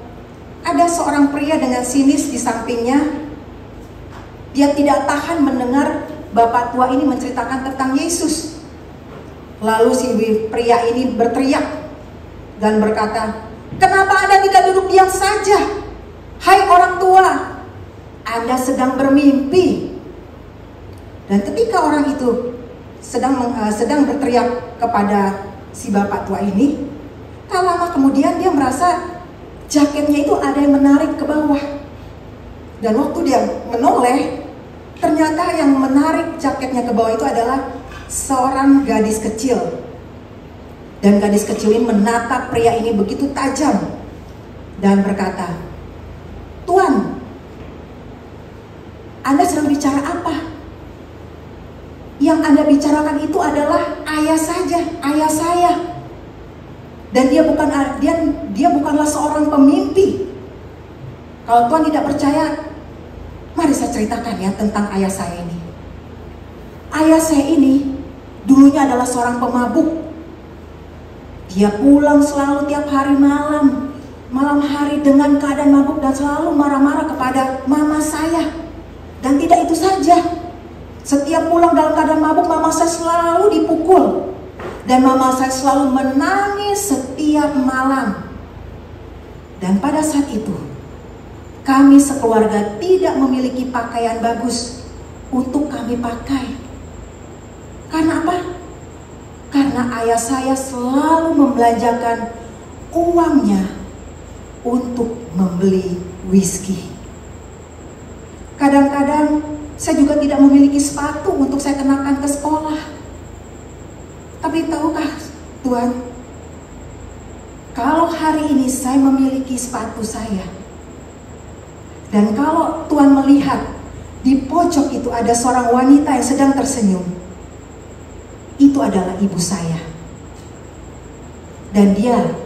ada seorang pria dengan sinis di sampingnya. Dia tidak tahan mendengar bapak tua ini menceritakan tentang Yesus. Lalu si pria ini berteriak dan berkata, "Kenapa Anda tidak duduk diam saja? Hai orang tua, Anda sedang bermimpi." Dan ketika orang itu sedang berteriak kepada si bapak tua ini, tak lama kemudian dia merasa jaketnya itu ada yang menarik ke bawah. Dan waktu dia menoleh, ternyata yang menarik jaketnya ke bawah itu adalah seorang gadis kecil. Dan gadis kecil ini menatap pria ini begitu tajam dan berkata, "Tuan, Anda sedang bicara apa?" "Yang Anda bicarakan itu adalah ayah saja, ayah saya. Dan dia bukanlah seorang pemimpi. Kalau Tuan tidak percaya, mari saya ceritakan ya tentang ayah saya ini. Ayah saya ini dulunya adalah seorang pemabuk. Dia pulang selalu tiap hari malam hari dengan keadaan mabuk dan selalu marah-marah kepada mama saya. Dan tidak itu saja, setiap pulang dalam keadaan mabuk, mama saya selalu dipukul. Dan mama saya selalu menangis setiap malam. Dan pada saat itu, kami sekeluarga tidak memiliki pakaian bagus untuk kami pakai. Karena apa? Karena ayah saya selalu membelanjakan uangnya untuk membeli whisky. Kadang-kadang saya juga tidak memiliki sepatu untuk saya kenakan ke sekolah. Tapi tahukah Tuan, kalau hari ini saya memiliki sepatu saya, dan kalau Tuan melihat di pojok itu ada seorang wanita yang sedang tersenyum, itu adalah ibu saya. Dan dia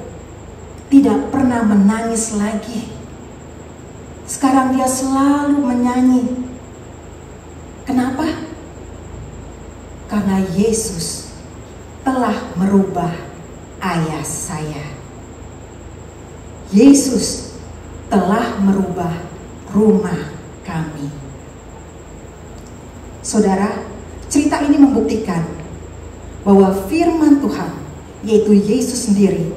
tidak pernah menangis lagi. Sekarang dia selalu menyanyi. Kenapa? Karena Yesus telah merubah ayah saya. Yesus telah merubah rumah kami. Saudara, cerita ini membuktikan bahwa firman Tuhan, yaitu Yesus sendiri,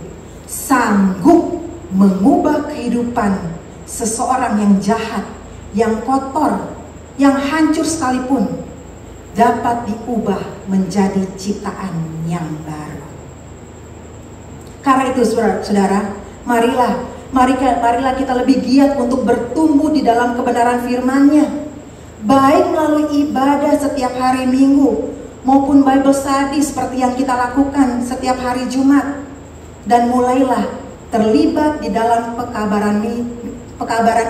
sanggup mengubah kehidupan seseorang yang jahat, yang kotor, yang hancur sekalipun, dapat diubah menjadi ciptaan yang baru. Karena itu saudara, marilah kita lebih giat untuk bertumbuh di dalam kebenaran firman-Nya, baik melalui ibadah setiap hari Minggu maupun Bible study seperti yang kita lakukan setiap hari Jumat. Dan mulailah terlibat di dalam pekabaran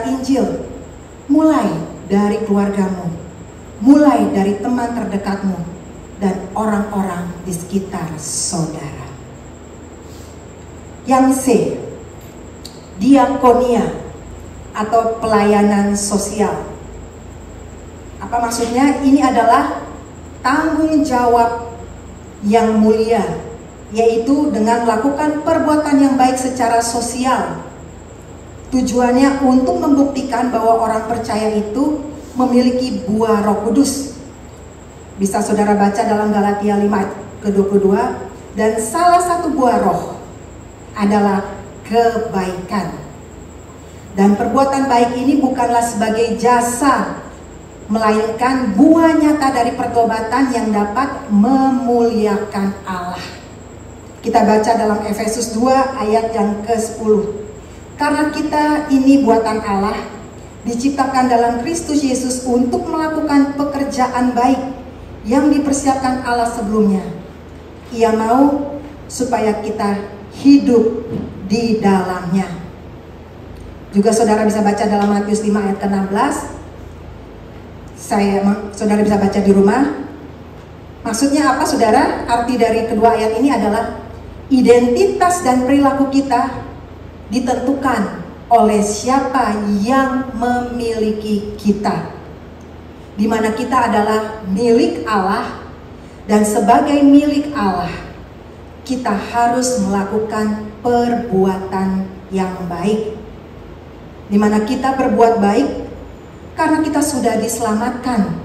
Injil, mulai dari keluargamu, mulai dari teman terdekatmu, dan orang-orang di sekitar saudara. Yang C, diakonia atau pelayanan sosial. Apa maksudnya? Ini adalah tanggung jawab yang mulia, yaitu dengan melakukan perbuatan yang baik secara sosial. Tujuannya untuk membuktikan bahwa orang percaya itu memiliki buah Roh Kudus. Bisa saudara baca dalam Galatia 5 ke-22, dan salah satu buah roh adalah kebaikan. Dan perbuatan baik ini bukanlah sebagai jasa, melainkan buah nyata dari pertobatan yang dapat memuliakan Allah. Kita baca dalam Efesus 2 ayat yang ke-10. Karena kita ini buatan Allah, diciptakan dalam Kristus Yesus untuk melakukan pekerjaan baik yang dipersiapkan Allah sebelumnya. Ia mau supaya kita hidup di dalamnya. Juga saudara bisa baca dalam Matius 5 ayat ke-16. Saudara bisa baca di rumah. Maksudnya apa saudara? Arti dari kedua ayat ini adalah identitas dan perilaku kita ditentukan oleh siapa yang memiliki kita, di mana kita adalah milik Allah, dan sebagai milik Allah kita harus melakukan perbuatan yang baik, di mana kita berbuat baik karena kita sudah diselamatkan,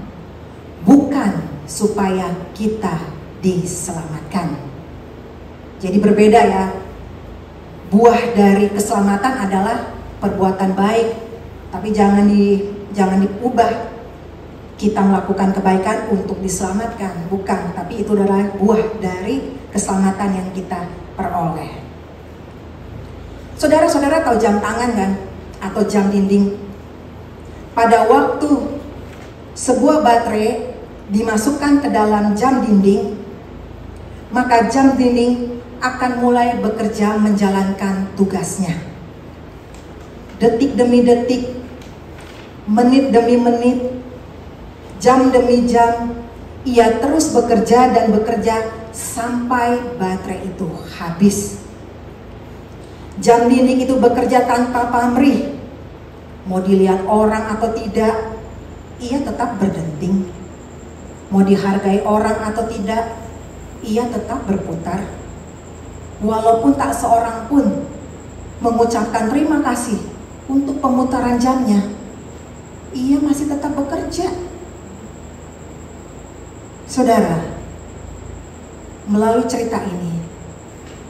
bukan supaya kita diselamatkan. Jadi berbeda ya. Buah dari keselamatan adalah perbuatan baik, tapi jangan diubah kita melakukan kebaikan untuk diselamatkan, bukan. Tapi itu adalah buah dari keselamatan yang kita peroleh. Saudara-saudara tahu jam tangan kan? Atau jam dinding? Pada waktu sebuah baterai dimasukkan ke dalam jam dinding, maka jam dinding akan mulai bekerja menjalankan tugasnya. Detik demi detik, menit demi menit, jam demi jam, ia terus bekerja dan bekerja sampai baterai itu habis. Jam dinding itu bekerja tanpa pamrih. Mau dilihat orang atau tidak, ia tetap berdenting. Mau dihargai orang atau tidak, ia tetap berputar. Walaupun tak seorang pun mengucapkan terima kasih untuk pemutaran jamnya, ia masih tetap bekerja. Saudara, melalui cerita ini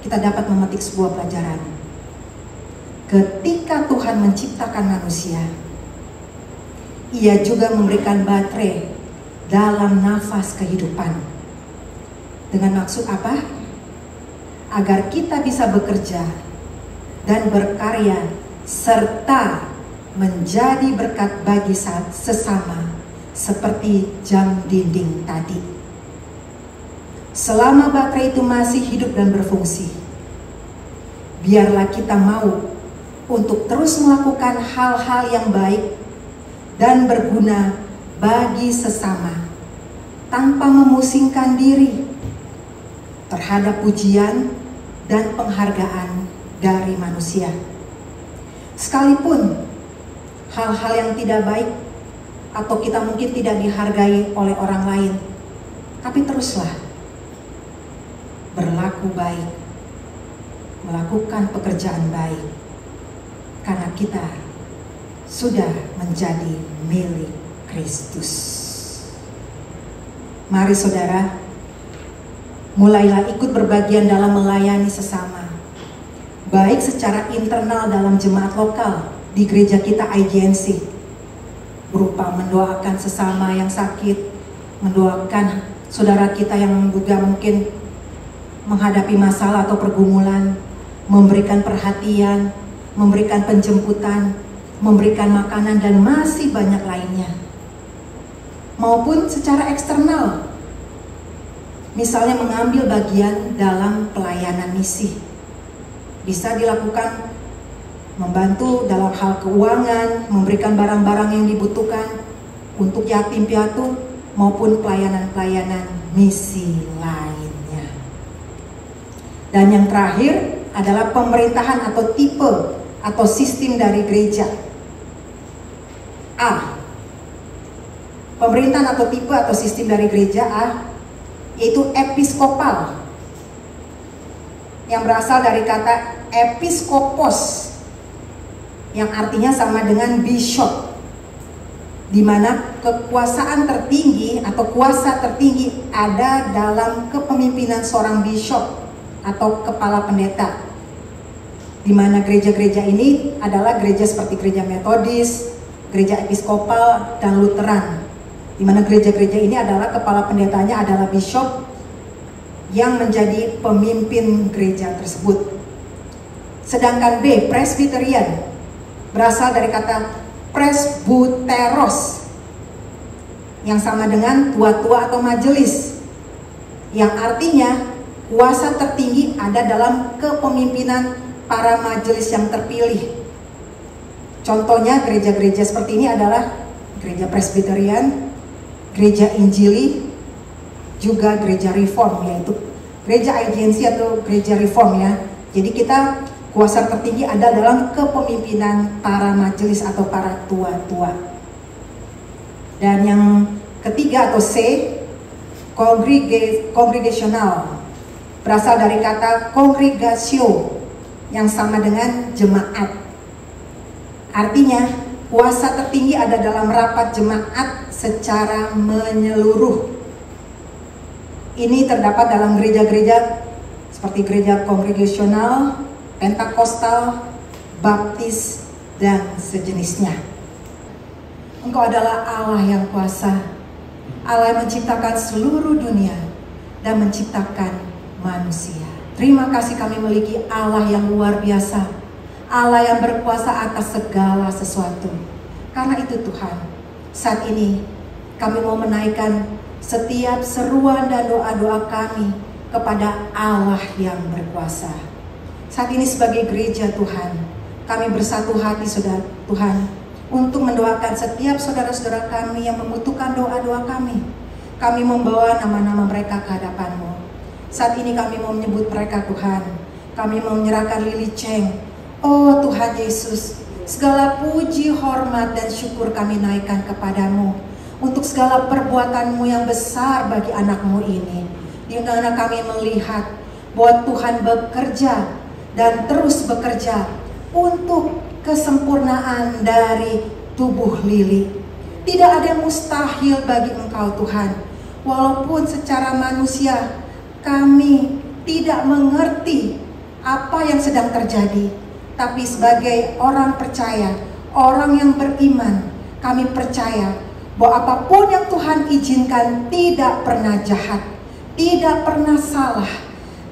kita dapat memetik sebuah pelajaran. Ketika Tuhan menciptakan manusia, Ia juga memberikan baterai dalam nafas kehidupan. Dengan maksud apa? Agar kita bisa bekerja dan berkarya serta menjadi berkat bagi sesama, seperti jam dinding tadi. Selama baterai itu masih hidup dan berfungsi, biarlah kita mau untuk terus melakukan hal-hal yang baik dan berguna bagi sesama, tanpa memusingkan diri terhadap pujian dan penghargaan dari manusia. Sekalipun hal-hal yang tidak baik atau kita mungkin tidak dihargai oleh orang lain, tapi teruslah berlaku baik, melakukan pekerjaan baik, karena kita sudah menjadi milik Kristus. Mari saudara, mulailah ikut berbagian dalam melayani sesama, baik secara internal dalam jemaat lokal di gereja kita IGNC, berupa mendoakan sesama yang sakit, mendoakan saudara kita yang juga mungkin menghadapi masalah atau pergumulan, memberikan perhatian, memberikan penjemputan, memberikan makanan, dan masih banyak lainnya. Maupun secara eksternal, misalnya mengambil bagian dalam pelayanan misi. Bisa dilakukan membantu dalam hal keuangan, memberikan barang-barang yang dibutuhkan untuk yatim piatu, maupun pelayanan-pelayanan misi lainnya. Dan yang terakhir adalah pemerintahan atau tipe atau sistem dari gereja. A. Pemerintahan atau tipe atau sistem dari gereja A, yaitu episkopal, yang berasal dari kata episkopos, yang artinya sama dengan bishop, di mana kekuasaan tertinggi atau kuasa tertinggi ada dalam kepemimpinan seorang bishop atau kepala pendeta, di mana gereja-gereja ini adalah gereja seperti gereja Metodis, gereja episkopal, dan Lutheran, di mana gereja-gereja ini adalah kepala pendetanya adalah bishop yang menjadi pemimpin gereja tersebut. Sedangkan B, presbyterian, berasal dari kata presbuteros, yang sama dengan tua-tua atau majelis, yang artinya kuasa tertinggi ada dalam kepemimpinan para majelis yang terpilih. Contohnya gereja-gereja seperti ini adalah gereja presbyterian, gereja Injili, juga gereja Reform, yaitu gereja IGNC atau gereja Reform ya. Jadi kita kuasa tertinggi ada dalam kepemimpinan para majelis atau para tua-tua. Dan yang ketiga atau C, kongregasional, berasal dari kata congregatio, yang sama dengan jemaat. Artinya kuasa tertinggi ada dalam rapat jemaat secara menyeluruh. Ini terdapat dalam gereja-gereja seperti gereja kongregasional, Pentakostal, Baptis, dan sejenisnya. Engkau adalah Allah yang kuasa, Allah yang menciptakan seluruh dunia dan menciptakan manusia. Terima kasih kami memiliki Allah yang luar biasa, Allah yang berkuasa atas segala sesuatu. Karena itu Tuhan, saat ini kami mau menaikkan setiap seruan dan doa-doa kami kepada Allah yang berkuasa. Saat ini sebagai gereja Tuhan, kami bersatu hati saudara Tuhan untuk mendoakan setiap saudara-saudara kami yang membutuhkan doa-doa kami. Kami membawa nama-nama mereka ke hadapan-Mu. Saat ini kami mau menyebut mereka Tuhan. Kami mau menyerahkan Lily Cheng. Oh Tuhan Yesus, segala puji, hormat, dan syukur kami naikkan kepadamu untuk segala perbuatan-Mu yang besar bagi anak-Mu ini. Di mana kami melihat bahwa Tuhan bekerja dan terus bekerja untuk kesempurnaan dari tubuh Lily. Tidak ada yang mustahil bagi Engkau Tuhan. Walaupun secara manusia kami tidak mengerti apa yang sedang terjadi, tapi sebagai orang percaya, orang yang beriman, kami percaya bahwa apapun yang Tuhan izinkan tidak pernah jahat, tidak pernah salah,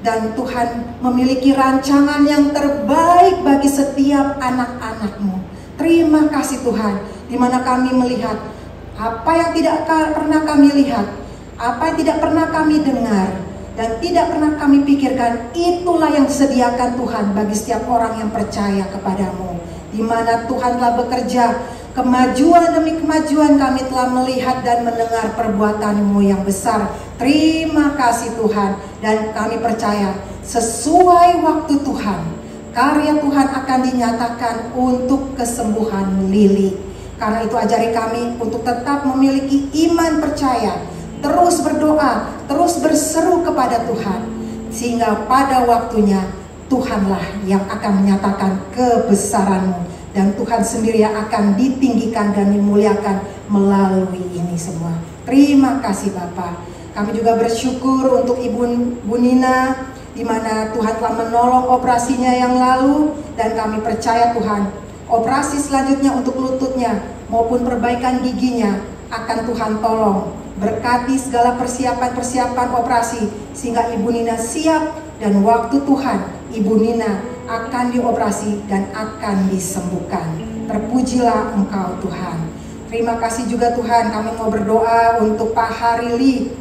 dan Tuhan memiliki rancangan yang terbaik bagi setiap anak-anak-Mu. Terima kasih Tuhan, di mana kami melihat apa yang tidak pernah kami lihat, apa yang tidak pernah kami dengar, dan tidak pernah kami pikirkan, itulah yang disediakan Tuhan bagi setiap orang yang percaya kepadamu. Di mana Tuhan telah bekerja, kemajuan demi kemajuan kami telah melihat dan mendengar perbuatan-Mu yang besar. Terima kasih Tuhan, dan kami percaya sesuai waktu Tuhan, karya Tuhan akan dinyatakan untuk kesembuhan Lily. Karena itu ajari kami untuk tetap memiliki iman percaya, terus berdoa, terus berseru kepada Tuhan, sehingga pada waktunya Tuhanlah yang akan menyatakan kebesaran-Mu, dan Tuhan sendiri yang akan ditinggikan dan dimuliakan melalui ini semua. Terima kasih Bapa. Kami juga bersyukur untuk Ibu Nina, di mana Tuhan telah menolong operasinya yang lalu, dan kami percaya Tuhan, operasi selanjutnya untuk lututnya maupun perbaikan giginya akan Tuhan tolong. Berkati segala persiapan-persiapan operasi sehingga Ibu Nina siap, dan waktu Tuhan Ibu Nina akan dioperasi dan akan disembuhkan. Terpujilah Engkau Tuhan. Terima kasih juga Tuhan, kami mau berdoa untuk Pak Harili.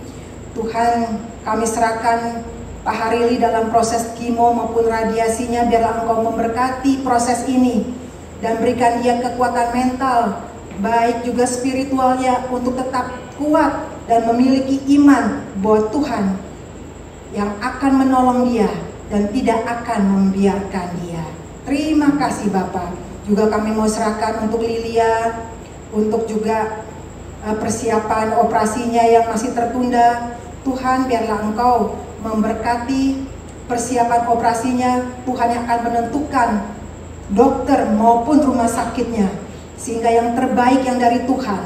Tuhan, kami serahkan Pak Harili dalam proses kimo maupun radiasinya, biarlah Engkau memberkati proses ini dan berikan dia kekuatan mental, baik juga spiritualnya, untuk tetap kuat dan memiliki iman bahwa Tuhan yang akan menolong dia dan tidak akan membiarkan dia. Terima kasih Bapak. Juga kami mau serahkan untuk Lilia, untuk juga persiapan operasinya yang masih tertunda. Tuhan, biarlah Engkau memberkati persiapan operasinya. Tuhan yang akan menentukan dokter maupun rumah sakitnya, sehingga yang terbaik yang dari Tuhan,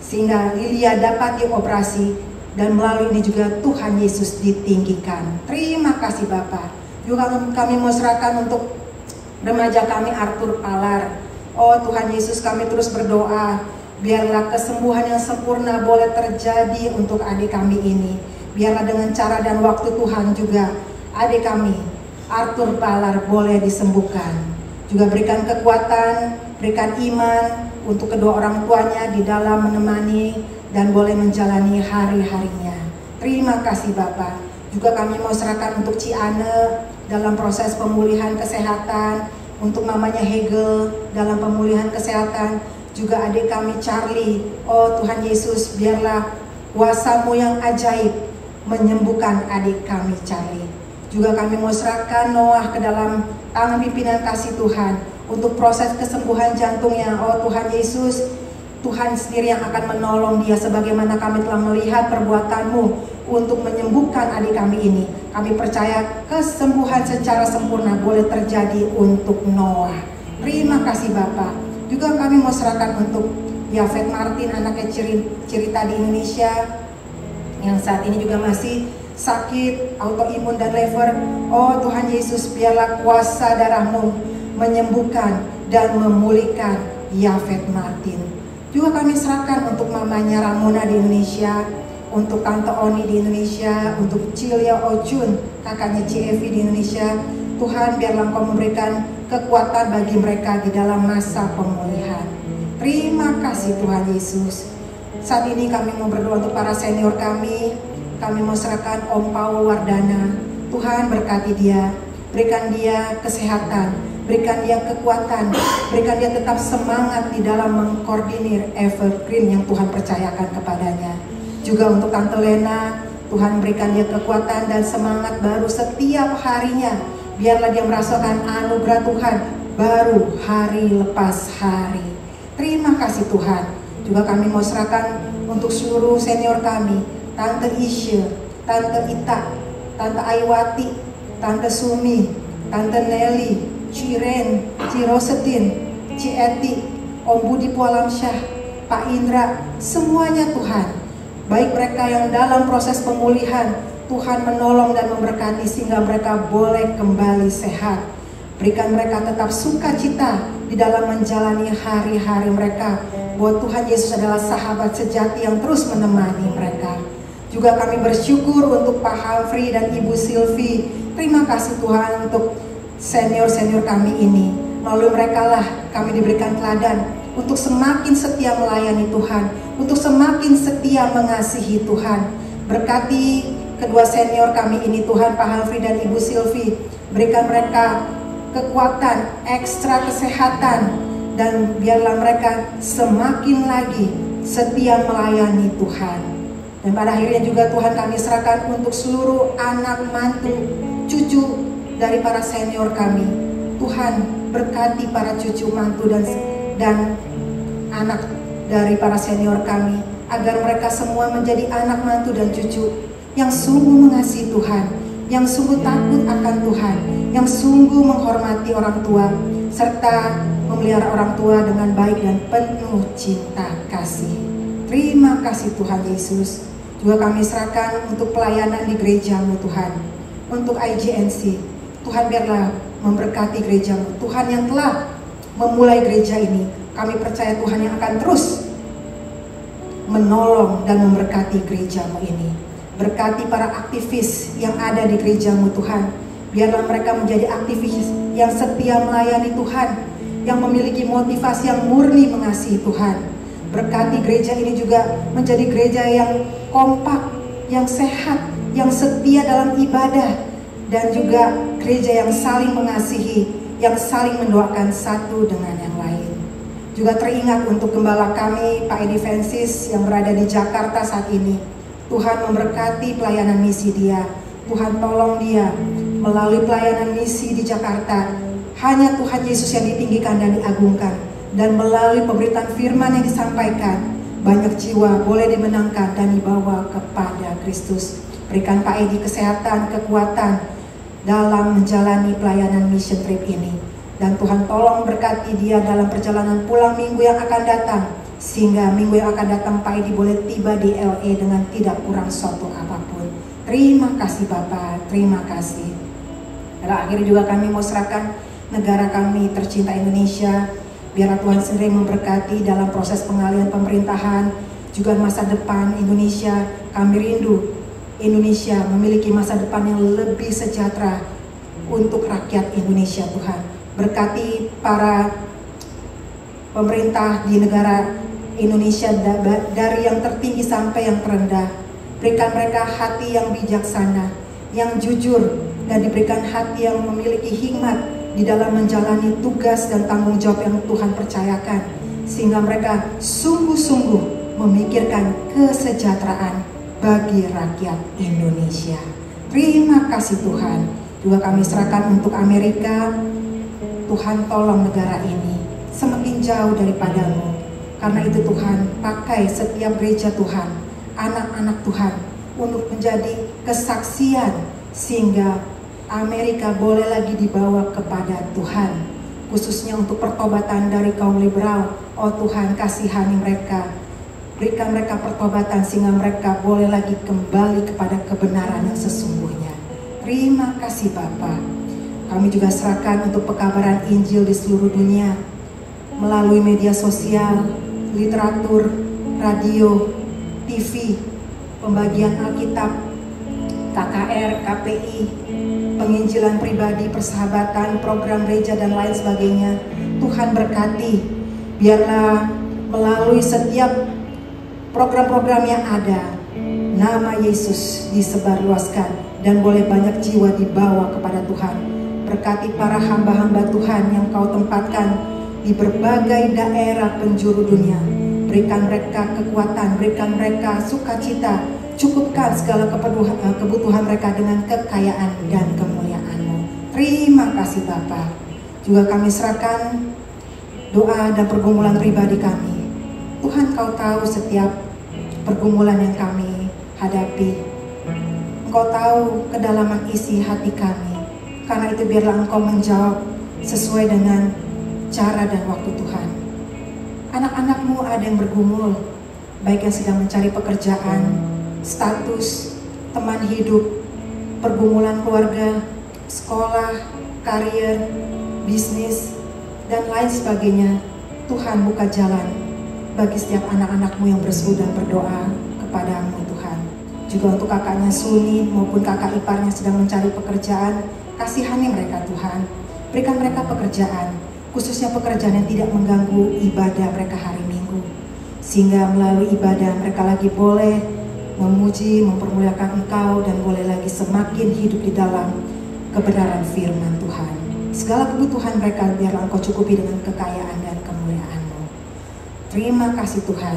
sehingga Lilia dapat dioperasi, dan melalui ini juga Tuhan Yesus ditinggikan. Terima kasih Bapak. Juga kami mau serahkan untuk remaja kami Arthur Palar. Oh Tuhan Yesus, kami terus berdoa, biarlah kesembuhan yang sempurna boleh terjadi untuk adik kami ini. Biarlah dengan cara dan waktu Tuhan juga adik kami Arthur Palar boleh disembuhkan. Juga berikan kekuatan, berikan iman untuk kedua orang tuanya di dalam menemani dan boleh menjalani hari-harinya. Terima kasih Bapak. Juga kami mau serahkan untuk Ciane dalam proses pemulihan kesehatan, untuk mamanya Hegel dalam pemulihan kesehatan, juga adik kami Charlie. Oh Tuhan Yesus, biarlah kuasa-Mu yang ajaib menyembuhkan adik kami Charlie. Juga kami mau serahkan Noah ke dalam tangan pimpinan kasih Tuhan untuk proses kesembuhan jantungnya. Oh Tuhan Yesus, Tuhan sendiri yang akan menolong dia, sebagaimana kami telah melihat perbuatan-Mu untuk menyembuhkan adik kami ini. Kami percaya kesembuhan secara sempurna boleh terjadi untuk Noah. Terima kasih Bapak. Juga kami mau serahkan untuk Yafet Martin, anaknya cerita di Indonesia, yang saat ini juga masih sakit autoimun dan liver. Oh Tuhan Yesus, biarlah kuasa darah-Mu menyembuhkan dan memulihkan Yafet Martin. Juga kami serahkan untuk mamanya Ramona di Indonesia, untuk Tante Oni di Indonesia, untuk Cilia Ojun, kakaknya Cievi di Indonesia. Tuhan, biarlah Engkau memberikan kekuatan bagi mereka di dalam masa pemulihan. Terima kasih Tuhan Yesus. Saat ini kami mau berdoa untuk para senior kami. Kami mau serahkan Om Paul Wardana. Tuhan, berkati dia, berikan dia kesehatan, berikan dia kekuatan, berikan dia tetap semangat di dalam mengkoordinir evergreen yang Tuhan percayakan kepadanya. Juga untuk Tante Lena, Tuhan berikan dia kekuatan dan semangat baru setiap harinya. Biarlah dia merasakan anugerah Tuhan baru hari lepas hari. Terima kasih Tuhan. Juga kami mau serahkan untuk seluruh senior kami, Tante Isya, Tante Ita, Tante Aiwati, Tante Sumi, Tante Nelly, Ciren, Cirosetin, Cieti, Om Budi Pualamsyah, Pak Indra, semuanya Tuhan. Baik mereka yang dalam proses pemulihan, Tuhan menolong dan memberkati sehingga mereka boleh kembali sehat. Berikan mereka tetap sukacita di dalam menjalani hari-hari mereka, bahwa Tuhan Yesus adalah sahabat sejati yang terus menemani mereka. Juga kami bersyukur untuk Pak Humphrey dan Ibu Sylvie. Terima kasih Tuhan untuk senior-senior kami ini. Melalui mereka lah kami diberikan teladan untuk semakin setia melayani Tuhan, untuk semakin setia mengasihi Tuhan. Berkati kedua senior kami ini Tuhan, Pak Humphrey dan Ibu Sylvie. Berikan mereka kekuatan, ekstra kesehatan, dan biarlah mereka semakin lagi setia melayani Tuhan. Dan pada akhirnya juga Tuhan kami serahkan untuk seluruh anak, mantu, cucu dari para senior kami. Tuhan berkati para cucu, mantu, dan anak dari para senior kami, agar mereka semua menjadi anak, mantu, dan cucu yang sungguh mengasihi Tuhan, yang sungguh takut akan Tuhan, yang sungguh menghormati orang tua, serta memelihara orang tua dengan baik dan penuh cinta kasih. Terima kasih Tuhan Yesus. Juga kami serahkan untuk pelayanan di gereja-Mu Tuhan. Untuk IGNC, Tuhan biarlah memberkati gereja-Mu. Tuhan yang telah memulai gereja ini, kami percaya Tuhan yang akan terus menolong dan memberkati gereja-Mu ini. Berkati para aktivis yang ada di gereja-Mu Tuhan. Biarlah mereka menjadi aktivis yang setia melayani Tuhan, yang memiliki motivasi yang murni mengasihi Tuhan. Berkati gereja ini juga menjadi gereja yang kompak, yang sehat, yang setia dalam ibadah, dan juga gereja yang saling mengasihi, yang saling mendoakan satu dengan yang lain. Juga teringat untuk gembala kami, Pak Edi Francis, yang berada di Jakarta saat ini. Tuhan memberkati pelayanan misi dia. Tuhan tolong dia melalui pelayanan misi di Jakarta. Hanya Tuhan Yesus yang ditinggikan dan diagungkan. Dan melalui pemberitaan firman yang disampaikan, banyak jiwa boleh dimenangkan dan dibawa kepada Kristus. Berikan Pak Edi kesehatan, kekuatan dalam menjalani pelayanan mission trip ini. Dan Tuhan tolong berkati dia dalam perjalanan pulang minggu yang akan datang. Sehingga minggu yang akan datang Pak Edi boleh tiba di LA dengan tidak kurang suatu apapun. Terima kasih Bapak, terima kasih. Dan akhirnya juga kami mau serahkan negara kami tercinta Indonesia. Biarlah Tuhan sendiri memberkati dalam proses pengalihan pemerintahan, juga masa depan Indonesia. Kami rindu Indonesia memiliki masa depan yang lebih sejahtera untuk rakyat Indonesia Tuhan. Berkati para pemerintah di negara Indonesia dari yang tertinggi sampai yang terendah. Berikan mereka hati yang bijaksana, yang jujur, dan diberikan hati yang memiliki hikmat di dalam menjalani tugas dan tanggung jawab yang Tuhan percayakan, sehingga mereka sungguh-sungguh memikirkan kesejahteraan bagi rakyat Indonesia. Terima kasih Tuhan. Juga kami serahkan untuk Amerika. Tuhan tolong negara ini semakin jauh daripada-Mu. Karena itu Tuhan, pakai setiap gereja Tuhan, anak-anak Tuhan, untuk menjadi kesaksian sehingga Amerika boleh lagi dibawa kepada Tuhan, khususnya untuk pertobatan dari kaum liberal. Oh Tuhan, kasihani mereka, berikan mereka pertobatan sehingga mereka boleh lagi kembali kepada kebenaran yang sesungguhnya. Terima kasih Bapa. Kami juga serahkan untuk pekabaran Injil di seluruh dunia melalui media sosial, literatur, radio, TV, pembagian Alkitab, KKR, KPI, penginjilan pribadi, persahabatan, program gereja, dan lain sebagainya. Tuhan berkati, biarlah melalui setiap program-program yang ada, nama Yesus disebarluaskan dan boleh banyak jiwa dibawa kepada Tuhan. Berkati para hamba-hamba Tuhan yang Kau tempatkan di berbagai daerah penjuru dunia. Berikan mereka kekuatan, berikan mereka sukacita, cukupkan segala kebutuhan mereka dengan kekayaan dan kemuliaan-Mu. Terima kasih Bapa. Juga kami serahkan doa dan pergumulan pribadi kami. Tuhan, Kau tahu setiap pergumulan yang kami hadapi. Engkau tahu kedalaman isi hati kami. Karena itu biarlah Engkau menjawab sesuai dengan cara dan waktu Tuhan. Anak-anak-Mu ada yang bergumul, baik yang sedang mencari pekerjaan, status, teman hidup, pergumulan keluarga, sekolah, karier, bisnis, dan lain sebagainya. Tuhan, buka jalan bagi setiap anak-anak-Mu yang berseru dan berdoa kepada-Mu Tuhan. Juga untuk kakaknya Suni maupun kakak iparnya sedang mencari pekerjaan, kasihani mereka Tuhan. Berikan mereka pekerjaan, khususnya pekerjaan yang tidak mengganggu ibadah mereka hari Minggu. Sehingga melalui ibadah mereka lagi boleh memuji, mempermuliakan Engkau, dan boleh lagi semakin hidup di dalam kebenaran firman Tuhan. Segala kebutuhan mereka biarlah Engkau cukupi dengan kekayaan dan kemuliaan-Mu. Terima kasih Tuhan.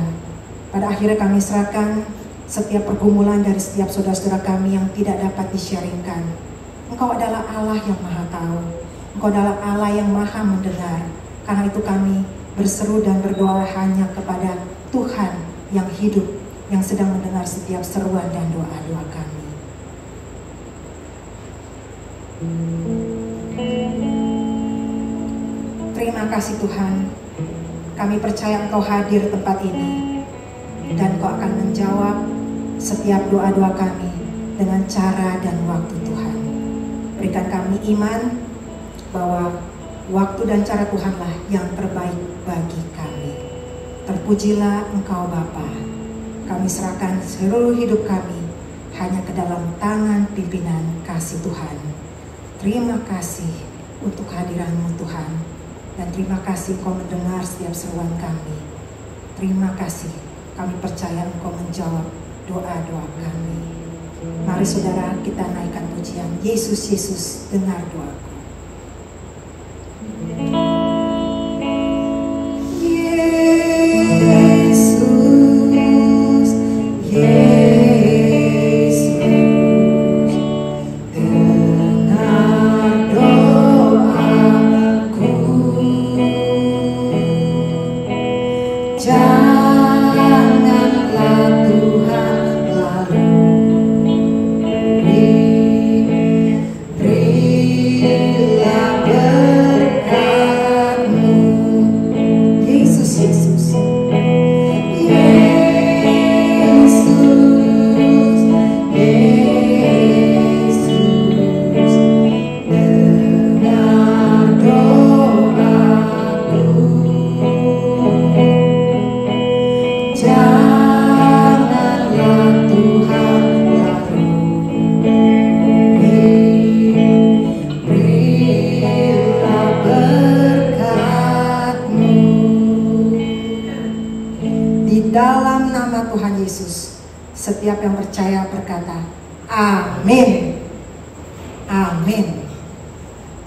Pada akhirnya kami serahkan setiap pergumulan dari setiap saudara-saudara kami yang tidak dapat di-sharingkan. Engkau adalah Allah yang Maha Tahu. Engkau adalah Allah yang Maha Mendengar. Karena itu kami berseru dan berdoa hanya kepada Tuhan yang hidup, yang sedang mendengar setiap seruan dan doa-doa kami. Terima kasih Tuhan. Kami percaya Engkau hadir di tempat ini, dan Engkau akan menjawab setiap doa-doa kami dengan cara dan waktu Tuhan. Berikan kami iman bahwa waktu dan cara Tuhanlah yang terbaik bagi kami. Terpujilah Engkau Bapa. Kami serahkan seluruh hidup kami hanya ke dalam tangan pimpinan kasih Tuhan. Terima kasih untuk hadiran-Mu Tuhan. Dan terima kasih Engkau mendengar setiap seruan kami. Terima kasih, kami percaya Engkau menjawab doa-doa kami. Mari saudara, kita naikkan pujian. Yesus, Yesus, dengar doaku. Yesus, Yesus, dengar doaku. Janganlah Tuhan berilah berkat-Mu. Yesus, Yesus, Yesus, Yesus, dengar doaku. Janganlah Tuhan berilah berkat-Mu. Di dalam nama Tuhan Yesus, setiap yang percaya berkata, amin. Amin.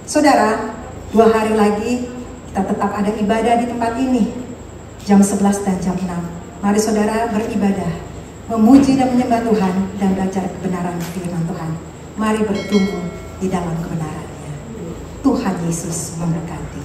Saudara, 2 hari lagi kita tetap ada ibadah di tempat ini, jam 11 dan jam 6. Mari saudara beribadah, memuji dan menyembah Tuhan, dan belajar kebenaran firman Tuhan. Mari bertumbuh di dalam kebenarannya. Tuhan Yesus memberkati.